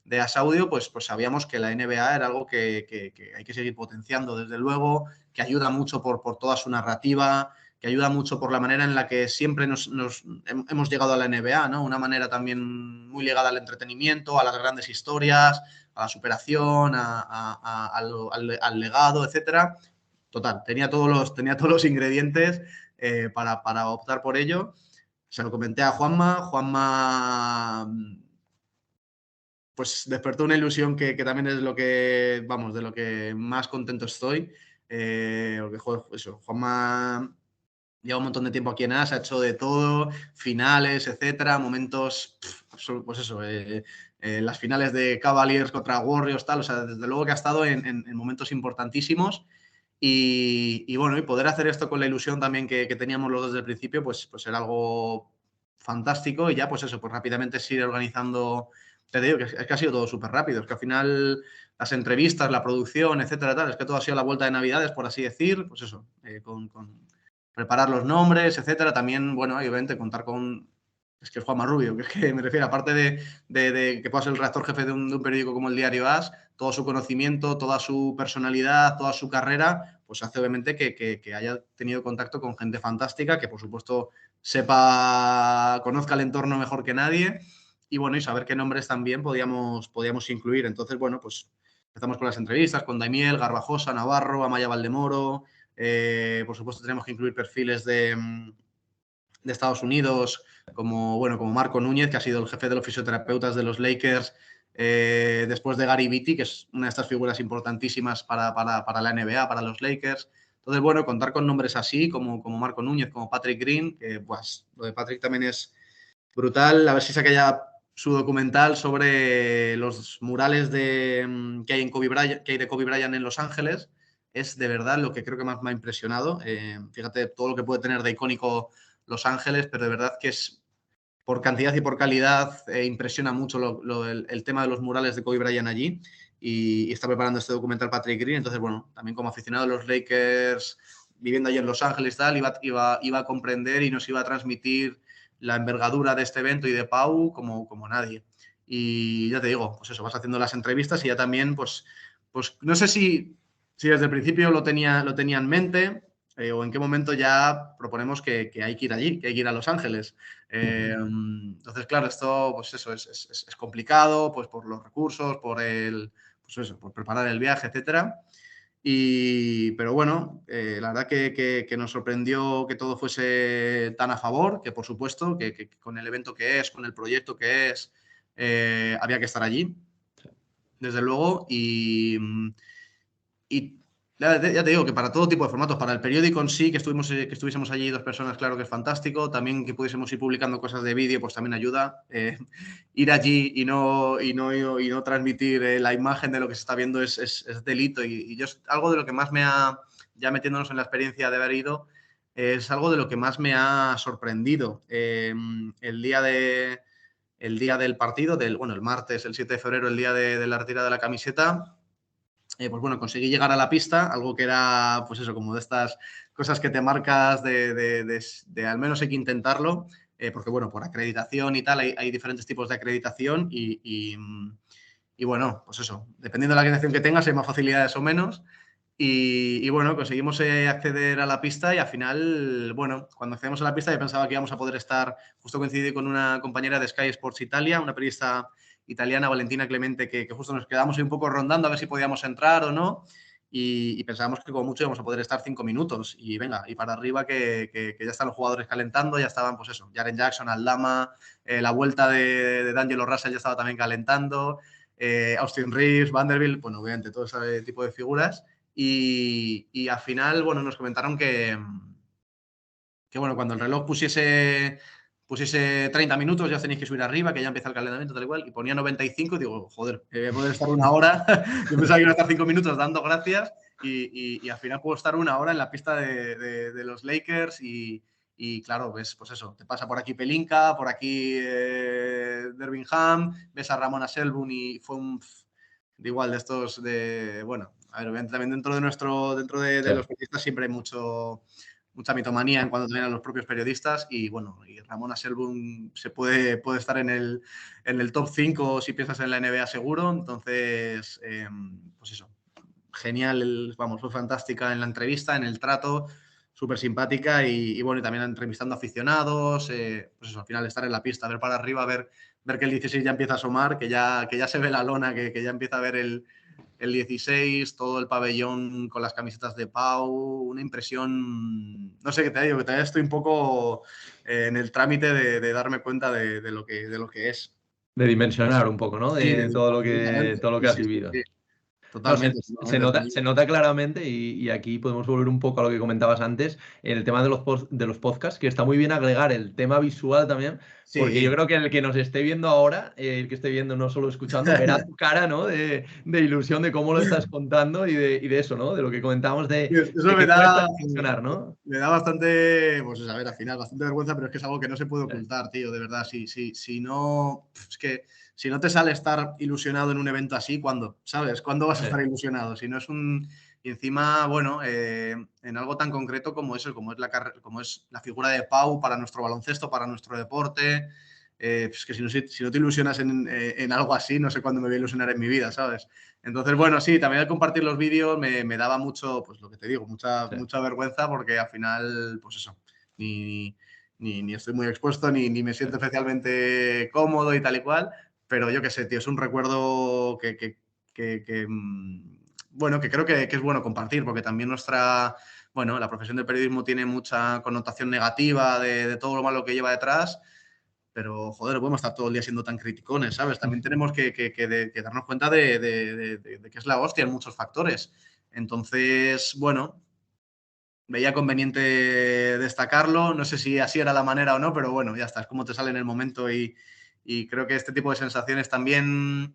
de Asaudio, pues sabíamos que la NBA era algo que hay que seguir potenciando, desde luego, que ayuda mucho por toda su narrativa, que ayuda mucho por la manera en la que siempre hemos llegado a la NBA, ¿no? Una manera también muy ligada al entretenimiento, a las grandes historias, a la superación, al legado, etcétera. Total, tenía todos los ingredientes para optar por ello. Se lo comenté a Juanma. Juanma pues despertó una ilusión que también es lo que, vamos, de lo que más contento estoy. porque joder, eso, Juanma lleva un montón de tiempo aquí en AS, ha hecho de todo, finales, etcétera, momentos, pues eso, las finales de Cavaliers contra Warriors, tal, o sea, desde luego que ha estado en momentos importantísimos y bueno, y poder hacer esto con la ilusión también que teníamos los dos desde el principio, pues era algo fantástico y ya, pues eso, pues rápidamente se ir organizando, te digo que es que ha sido todo súper rápido, es que al final las entrevistas, la producción, etcétera, tal, es que todo ha sido la vuelta de Navidades, por así decir, pues eso, con preparar los nombres, etcétera. También, bueno, obviamente contar con... Es que es Juanma Rubio, que es que me refiero, aparte de que pueda ser el redactor jefe de un periódico como el Diario AS, todo su conocimiento, toda su personalidad, toda su carrera, pues hace obviamente que haya tenido contacto con gente fantástica, que por supuesto conozca el entorno mejor que nadie y bueno, y saber qué nombres también podíamos incluir. Entonces, bueno, pues empezamos con las entrevistas, con Daimiel, Garbajosa, Navarro, Amaya Valdemoro, por supuesto, tenemos que incluir perfiles de Estados Unidos, como Marco Núñez, que ha sido el jefe de los fisioterapeutas de los Lakers, después de Gary Beatty, que es una de estas figuras importantísimas para la NBA, para los Lakers. Entonces, bueno, contar con nombres así, como Marco Núñez, como Patrick Green, que pues, lo de Patrick también es brutal. A ver si saca ya su documental sobre los murales que hay de Kobe Bryant en Los Ángeles. Es de verdad lo que creo que más me ha impresionado. Fíjate todo lo que puede tener de icónico Los Ángeles, pero de verdad que es por cantidad y por calidad impresiona mucho el tema de los murales de Kobe Bryant allí y está preparando este documental Patrick Green. Entonces, bueno, también como aficionado a los Lakers, viviendo allí en Los Ángeles, tal, iba a comprender y nos iba a transmitir la envergadura de este evento y de Pau como nadie. Y ya te digo, pues eso, vas haciendo las entrevistas y ya también, pues no sé si desde el principio lo tenía en mente o en qué momento ya proponemos que hay que ir allí, que hay que ir a Los Ángeles. Entonces, claro, esto pues eso, es complicado pues por los recursos, pues eso, por preparar el viaje, etcétera. Pero bueno, la verdad que nos sorprendió que todo fuese tan a favor, que por supuesto, que con el evento que es, con el proyecto que es, había que estar allí, desde luego. Y ya te digo que para todo tipo de formatos, para el periódico en sí, que estuviésemos allí dos personas, claro que es fantástico. También que pudiésemos ir publicando cosas de vídeo, pues también ayuda. Ir allí y no transmitir la imagen de lo que se está viendo es delito. Y yo algo de lo que más ya metiéndonos en la experiencia de haber ido, es algo de lo que más me ha sorprendido. El día del partido, el martes, el 7 de febrero, el día de la retirada de la camiseta, pues bueno, conseguí llegar a la pista, algo que era, pues eso, como de estas cosas que te marcas de al menos hay que intentarlo, porque bueno, por acreditación y tal, hay diferentes tipos de acreditación y bueno, pues eso, dependiendo de la acreditación que tengas, hay más facilidades o menos. Y bueno, conseguimos acceder a la pista y al final, bueno, cuando accedemos a la pista yo pensaba que íbamos a poder estar, justo coincidí con una compañera de Sky Sports Italia, una periodista italiana, Valentina Clemente, que justo nos quedamos ahí un poco rondando a ver si podíamos entrar o no y pensábamos que como mucho íbamos a poder estar 5 minutos y venga, y para arriba que ya están los jugadores calentando, ya estaban pues eso, Jaren Jackson, Aldama, la vuelta de D'Angelo Russell ya estaba también calentando, Austin Reeves, Vanderbilt, bueno, obviamente todo ese tipo de figuras. Y al final, bueno, nos comentaron que bueno, cuando el reloj pusiese 30 minutos, ya tenéis que subir arriba, que ya empieza el calentamiento, tal igual, y ponía 95, y digo, joder, voy a poder estar una hora. Yo pensaba que iba a estar 5 minutos dando gracias, y al final puedo estar una hora en la pista de los Lakers, y claro, ves, pues eso, te pasa por aquí Pelinka, por aquí Dervingham, ves a Ramona Selbun y fue de igual de estos bueno, a ver, obviamente también dentro de los periodistas siempre hay mucha mitomanía en cuanto también a los propios periodistas y bueno, y Ramona Selbun puede estar en el top 5 si piensas en la NBA seguro, entonces pues eso, genial, vamos, fue fantástica en la entrevista, en el trato, súper simpática y bueno, y también entrevistando aficionados, pues eso, al final estar en la pista, ver para arriba, ver que el 16 ya empieza a asomar, que ya se ve la lona, que ya empieza a ver el 16, todo el pabellón con las camisetas de Pau, una impresión, no sé qué te digo, que todavía estoy un poco en el trámite de darme cuenta de lo que es. De dimensionar un poco, ¿no? Sí, De todo lo que absolutamente. has Sí, sí, vivido. sí. No, Totalmente, se nota claramente y aquí podemos volver un poco a lo que comentabas antes, en el tema de de los podcasts, que está muy bien agregar el tema visual también, porque yo Sí. creo que el que nos esté viendo ahora, el que esté viendo no solo escuchando, verá tu cara, ¿no? De ilusión de cómo lo estás contando y de eso, ¿no? De lo que comentábamos Eso de que cuesta reflexionar, ¿no? me da bastante, pues a ver, al final, bastante vergüenza, pero es que es algo que no se puede ocultar, tío, de verdad. Si no, es que si no te sale estar ilusionado en un evento así, ¿cuándo? ¿Sabes? ¿Cuándo vas a estar ilusionado? Si no es un... Y encima, bueno, en algo tan concreto como eso, como es la figura de Pau para nuestro baloncesto, para nuestro deporte, pues que si no te ilusionas en algo así, no sé cuándo me voy a ilusionar en mi vida, ¿sabes? Entonces, bueno, sí, también al compartir los vídeos me daba mucho, pues lo que te digo, Sí. mucha vergüenza porque al final, pues eso, ni estoy muy expuesto, ni me siento especialmente cómodo y tal y cual, pero yo qué sé, tío, es un recuerdo bueno, que creo que es bueno compartir, porque también bueno, la profesión del periodismo tiene mucha connotación negativa de todo lo malo que lleva detrás, pero joder, no podemos estar todo el día siendo tan criticones, ¿sabes? También tenemos que darnos cuenta de que es la hostia en muchos factores. Entonces, bueno, veía conveniente destacarlo. No sé si así era la manera o no, pero bueno, ya está, es como te sale en el momento y creo que este tipo de sensaciones también,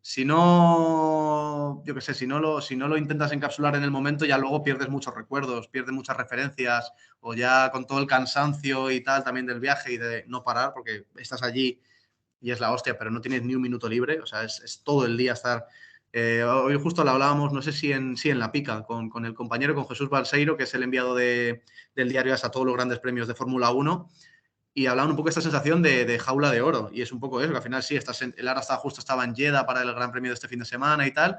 si no, yo qué sé, si no lo intentas encapsular en el momento, ya luego pierdes muchos recuerdos, pierdes muchas referencias, o ya con todo el cansancio y tal también del viaje y de no parar, porque estás allí y es la hostia, pero no tienes ni un minuto libre, o sea, es todo el día estar... hoy justo lo hablábamos, no sé si en La Pica, con el compañero, con Jesús Balseiro, que es el enviado del diario AS a todos los grandes premios de Fórmula 1, y hablaban un poco de esta sensación de jaula de oro, y es un poco eso, que al final sí, el ARA estaba en Jeddah para el Gran Premio de este fin de semana y tal,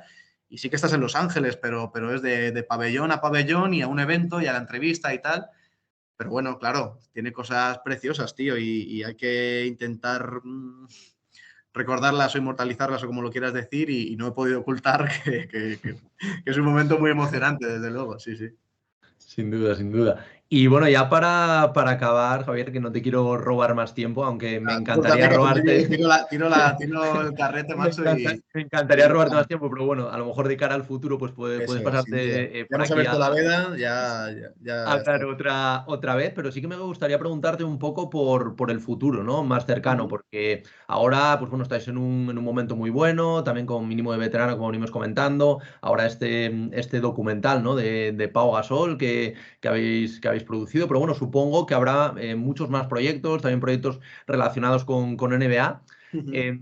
y sí que estás en Los Ángeles, pero es de pabellón a pabellón y a un evento y a la entrevista y tal, pero bueno, claro, tiene cosas preciosas, tío, y hay que intentar recordarlas o inmortalizarlas o como lo quieras decir, y no he podido ocultar que es un momento muy emocionante, desde luego, sí, sí. Sin duda, sin duda. Y bueno, ya para acabar, Javier, que no te quiero robar más tiempo, aunque me Tú córtate encantaría que robarte. tiro el carrete, macho, Me encantaría robarte más tiempo, pero bueno, a lo mejor de cara al futuro, pues puedes eso es, sin duda. pasarte Ya por hemos aquí abierto la veda, ya está. hablar otra vez, pero sí que me gustaría preguntarte un poco por el futuro, ¿no? Más cercano, Ujú. porque ahora, pues bueno, estáis en un momento muy bueno, también con mínimo de veterano, como venimos comentando. Ahora este documental, ¿no? De Pau Gasol que habéis producido, pero bueno, supongo que habrá muchos más proyectos, también proyectos relacionados con NBA. Ujú. Eh,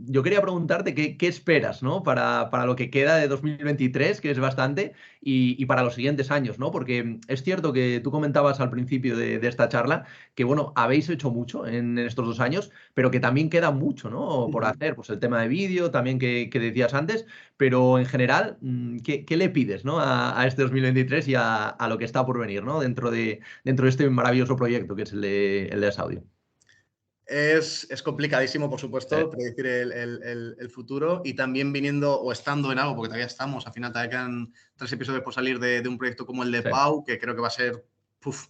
yo quería preguntarte qué esperas, ¿no? Para lo que queda de 2023, que es bastante, y para los siguientes años, ¿no? Porque es cierto que tú comentabas al principio de esta charla que, bueno, habéis hecho mucho en estos 2 años, pero que también queda mucho, ¿no? Por Ujú. hacer, pues el tema de vídeo, también que decías antes, pero en general, ¿qué le pides, ¿no? A este 2023 y a lo que está por venir, ¿no? Dentro de este maravilloso proyecto que es el de Asaudio. Es complicadísimo, por Sí, supuesto, predecir el futuro y también viniendo o estando en algo, porque todavía estamos, al final todavía quedan 3 episodios por salir de un proyecto como el de sí. Pau, que creo que va a ser puf,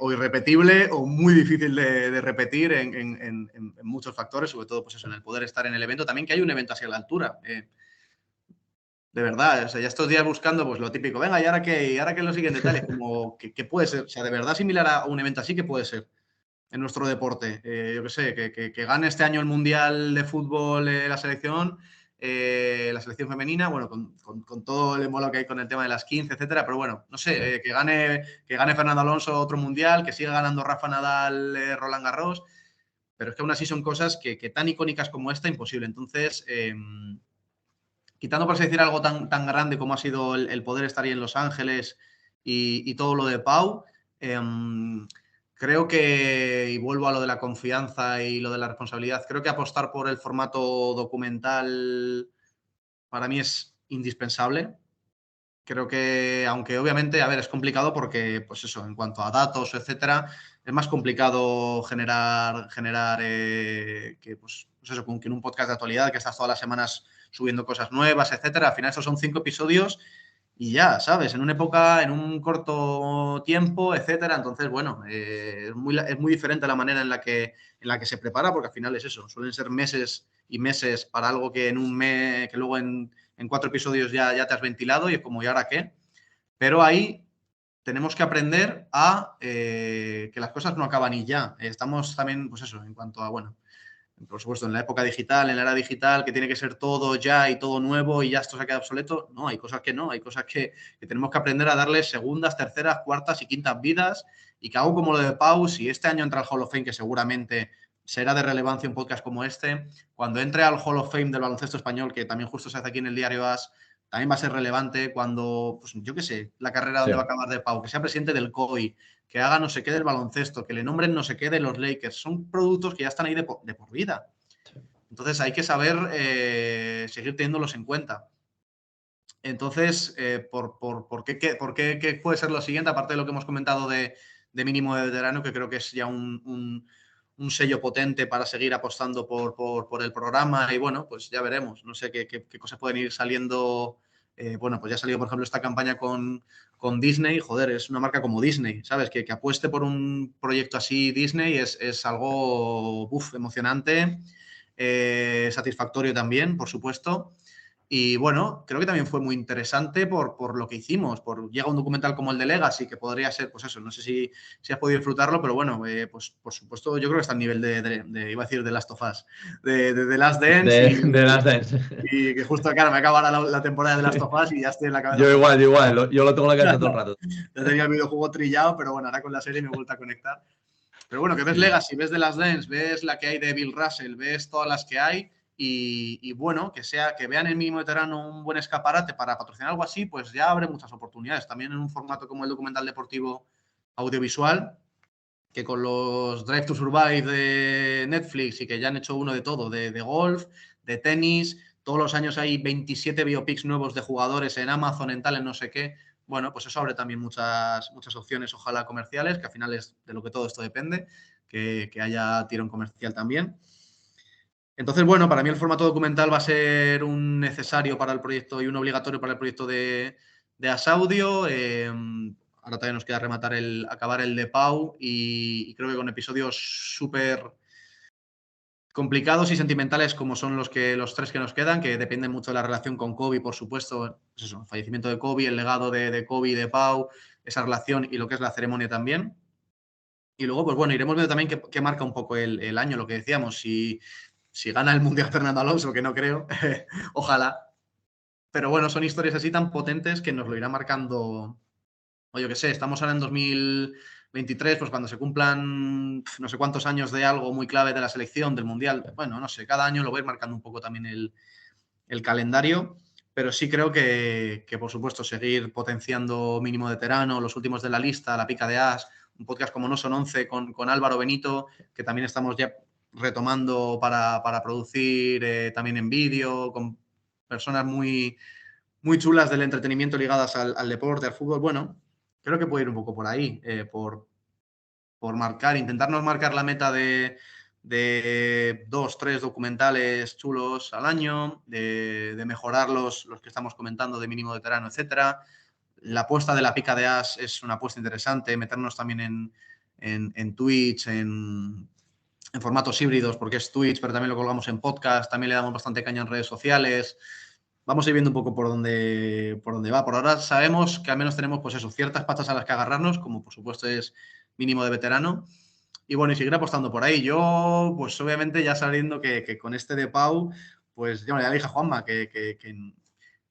o irrepetible o muy difícil de repetir en muchos factores, sobre todo pues eso, en el poder estar en el evento. También que hay un evento así a la altura. De verdad, o sea, ya estos días buscando pues lo típico, venga, ¿y ahora qué es lo siguiente? Tal, es como, ¿qué puede ser? O sea, de verdad similar a un evento así, ¿qué puede ser en nuestro deporte? Yo qué sé, que gane este año el Mundial de Fútbol la selección femenina, bueno, con todo el embolo que hay con el tema de las 15, etcétera, pero bueno, no Sí. sé, que gane Fernando Alonso otro Mundial, que siga ganando Rafa Nadal, Roland Garros, pero es que aún así son cosas que tan icónicas como esta, imposible. Entonces, quitando por así decir algo tan grande como ha sido el poder estar ahí en Los Ángeles y todo lo de Pau, creo que, y vuelvo a lo de la confianza y lo de la responsabilidad, creo que apostar por el formato documental para mí es indispensable. Creo que, aunque obviamente, a ver, es complicado porque, pues eso, en cuanto a datos, etcétera, es más complicado generar pues eso, que en un podcast de actualidad que estás todas las semanas subiendo cosas nuevas, etcétera. Al final, estos son 5 episodios y ya, ¿sabes? En una época, en un corto tiempo, etcétera. Entonces, bueno, es muy diferente la manera en la que se prepara, porque al final es eso, suelen ser meses y meses para algo que en un mes, que luego en 4 episodios ya te has ventilado y es como, ¿y ahora qué? Pero ahí tenemos que aprender a que las cosas no acaban y ya. Estamos también, pues eso, en cuanto a, bueno, por supuesto, en la época digital, en la era digital, que tiene que ser todo ya y todo nuevo y ya esto se ha quedado obsoleto. No, hay cosas que no, hay cosas que tenemos que aprender a darle segundas, terceras, cuartas y quintas vidas. Y que hago como lo de Pau, si este año entra al Hall of Fame, que seguramente será de relevancia un podcast como este, cuando entre al Hall of Fame del baloncesto español, que también justo se hace aquí en el diario AS, también va a ser relevante cuando, pues yo qué sé, la carrera Sí. donde va a acabar de Pau, que sea presidente del COI, que haga no sé qué del baloncesto, que le nombren no sé qué de los Lakers. Son productos que ya están ahí de por vida. Entonces hay que saber seguir teniéndolos en cuenta. Entonces, ¿qué puede ser lo siguiente? Aparte de lo que hemos comentado de mínimo de veterano, que creo que es ya un sello potente para seguir apostando por el programa y bueno, pues ya veremos. No sé qué cosas pueden ir saliendo. Bueno, pues ya ha salido, por ejemplo, esta campaña con Disney. Joder, es una marca como Disney, ¿sabes? Que apueste por un proyecto así Disney es algo emocionante, satisfactorio también, por supuesto. Y bueno, creo que también fue muy interesante por lo que hicimos. Llega un documental como el de Legacy, que podría ser, pues eso, no sé si has podido disfrutarlo, pero bueno, pues por supuesto, yo creo que está al nivel iba a decir, de Last of Us, de Last Dance De Last Dance. y que justo, claro, me acaba la temporada de Last of Us y ya estoy en la cabeza Yo otra vez. igual, yo lo tengo en la cabeza todo el rato. Ya tenía el videojuego trillado, pero bueno, ahora con la serie me he vuelto a conectar. Pero bueno, que ves Sí. Legacy, ves The Last Dance, ves la que hay de Bill Russell, ves todas las que hay y bueno, que vean el mínimo veterano un buen escaparate para patrocinar algo así, pues ya abre muchas oportunidades. También en un formato como el documental deportivo audiovisual, que con los Drive to Survive de Netflix y que ya han hecho uno de todo, de golf, de tenis, todos los años hay 27 biopics nuevos de jugadores en Amazon, en tal, en no sé qué. Bueno, pues eso abre también muchas opciones, ojalá comerciales, que al final es de lo que todo esto depende, que haya tirón comercial también. Entonces, bueno, para mí el formato documental va a ser un necesario para el proyecto y un obligatorio para el proyecto de Asaudio. Ahora todavía nos queda acabar el de Pau y creo que con episodios súper complicados y sentimentales como son los tres que nos quedan, que dependen mucho de la relación con Kobe, por supuesto, pues eso, el fallecimiento de Kobe, el legado de Kobe y de Pau, esa relación y lo que es la ceremonia también. Y luego, pues bueno, iremos viendo también qué marca un poco el año, lo que decíamos, si gana el Mundial Fernando Alonso, que no creo, ojalá. Pero bueno, son historias así tan potentes que nos lo irá marcando, o yo qué sé, estamos ahora en 2023, pues cuando se cumplan no sé cuántos años de algo muy clave de la selección, del Mundial, bueno, no sé, cada año lo voy a ir marcando un poco también el calendario, pero sí creo que, por supuesto, seguir potenciando mínimo veterano, los últimos de la lista, la pica de As, un podcast como No Son 11 con Álvaro Benito, que también estamos ya retomando para producir también en vídeo, con personas muy chulas del entretenimiento ligadas al deporte, al fútbol. Bueno, creo que puede ir un poco por ahí, por intentarnos marcar la meta de 2, 3 documentales chulos al año, de mejorar los que estamos comentando de mínimo veterano, etcétera. La apuesta de la pica de As es una apuesta interesante, meternos también en Twitch, en formatos híbridos, porque es Twitch, pero también lo colgamos en podcast, también le damos bastante caña en redes sociales. Vamos a ir viendo un poco por dónde va. Por ahora sabemos que al menos tenemos, pues eso, ciertas patas a las que agarrarnos, como por supuesto es mínimo de veterano. Y bueno, y seguir apostando por ahí. Yo, pues obviamente ya sabiendo que con este de Pau, pues ya le dije a Juanma que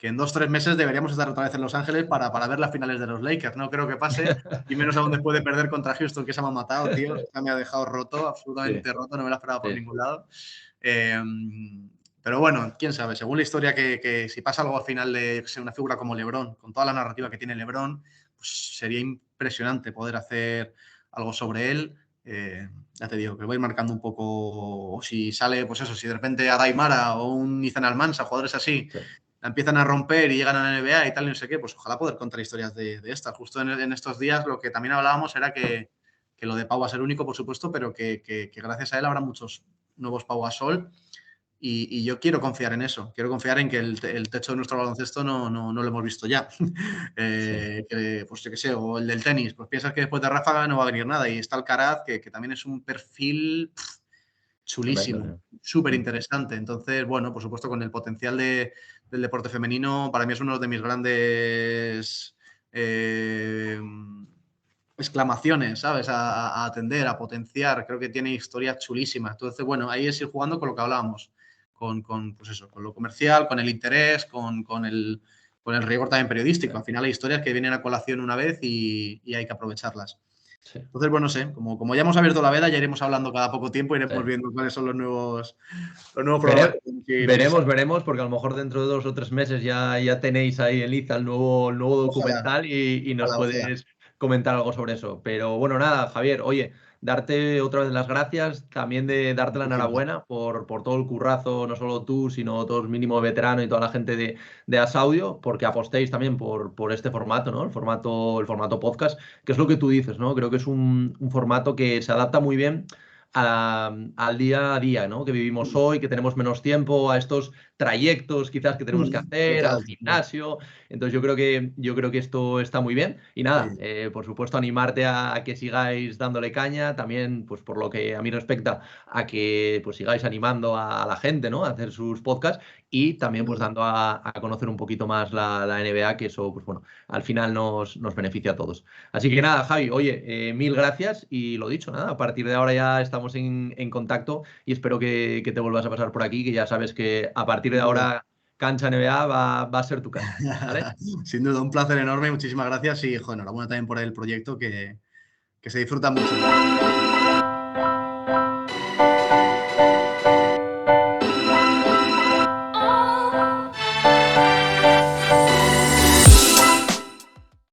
en 2, 3 meses deberíamos estar otra vez en Los Ángeles para ver las finales de los Lakers. No creo que pase, y menos aún después de perder contra Houston, que se me ha matado, tío. Ya me ha dejado roto, Sí, absolutamente roto, no me lo esperaba por sí. ningún lado. Eh, pero bueno, quién sabe, según la historia, que si pasa algo al final de una figura como LeBron, con toda la narrativa que tiene LeBron, pues sería impresionante poder hacer algo sobre él. Ya te digo, que voy marcando un poco, o si sale, pues eso, si de repente a Daimara o un Ethan Almansa, jugadores así, Sí. la empiezan a romper y llegan a la NBA y tal, y no sé qué, pues ojalá poder contar historias de estas. Justo en estos días lo que también hablábamos era que lo de Pau va a ser único, por supuesto, pero que gracias a él habrá muchos nuevos Pau Gasol y yo quiero confiar en eso, quiero confiar en que el techo de nuestro baloncesto no lo hemos visto ya. Pues yo qué sé, o el del tenis, pues piensas que después de Ráfaga no va a venir nada y está Alcaraz, que también es un perfil Tremendo, chulísimo, tío. súper interesante. Entonces, bueno, por supuesto, con el potencial del deporte femenino, para mí es uno de mis grandes exclamaciones, ¿sabes? A atender, a potenciar. Creo que tiene historias chulísimas. Entonces, bueno, ahí es ir jugando con lo que hablábamos, pues eso, con lo comercial, con el interés, con el rigor también periodístico. Al final hay historias que vienen a colación una vez y hay que aprovecharlas. Sí, Entonces, bueno, no sé, como ya hemos abierto la veda, ya iremos hablando cada poco tiempo, iremos sí. viendo cuáles son los nuevos programas que tenemos que ir pisando. Veremos, porque a lo mejor dentro de 2 o 3 meses ya tenéis ahí en Liza el nuevo Ojalá, documental y nos ojalá, ojalá. puedes comentar algo sobre eso. Pero bueno, nada, Javier, oye, darte otra vez las gracias, también de darte la Muchísimas. enhorabuena por todo el currazo, no solo tú, sino todos mínimo veterano y toda la gente de Asaudio, porque apostéis también por este formato, ¿no? El formato podcast, que es lo que tú dices, ¿no? Creo que es un formato que se adapta muy bien al día a día, ¿no? Que vivimos hoy, que tenemos menos tiempo, a estos trayectos quizás que tenemos que hacer, al Total, total. gimnasio. Entonces yo creo que esto está muy bien. Y nada, Sí. por supuesto animarte a que sigáis dándole caña, también pues por lo que a mí respecta, a que pues sigáis animando a la gente, ¿no? A hacer sus podcasts y también pues dando a conocer un poquito más la NBA, que eso pues bueno, al final nos beneficia a todos. Así que nada, Javi, oye, mil gracias y lo dicho, nada, a partir de ahora ya estamos en contacto y espero que te vuelvas a pasar por aquí, que ya sabes que a partir de Sin duda. ahora Cancha NBA va a ser tu casa, ¿vale? Sin duda, un placer enorme, muchísimas gracias y, joder, enhorabuena también por el proyecto que se disfruta mucho.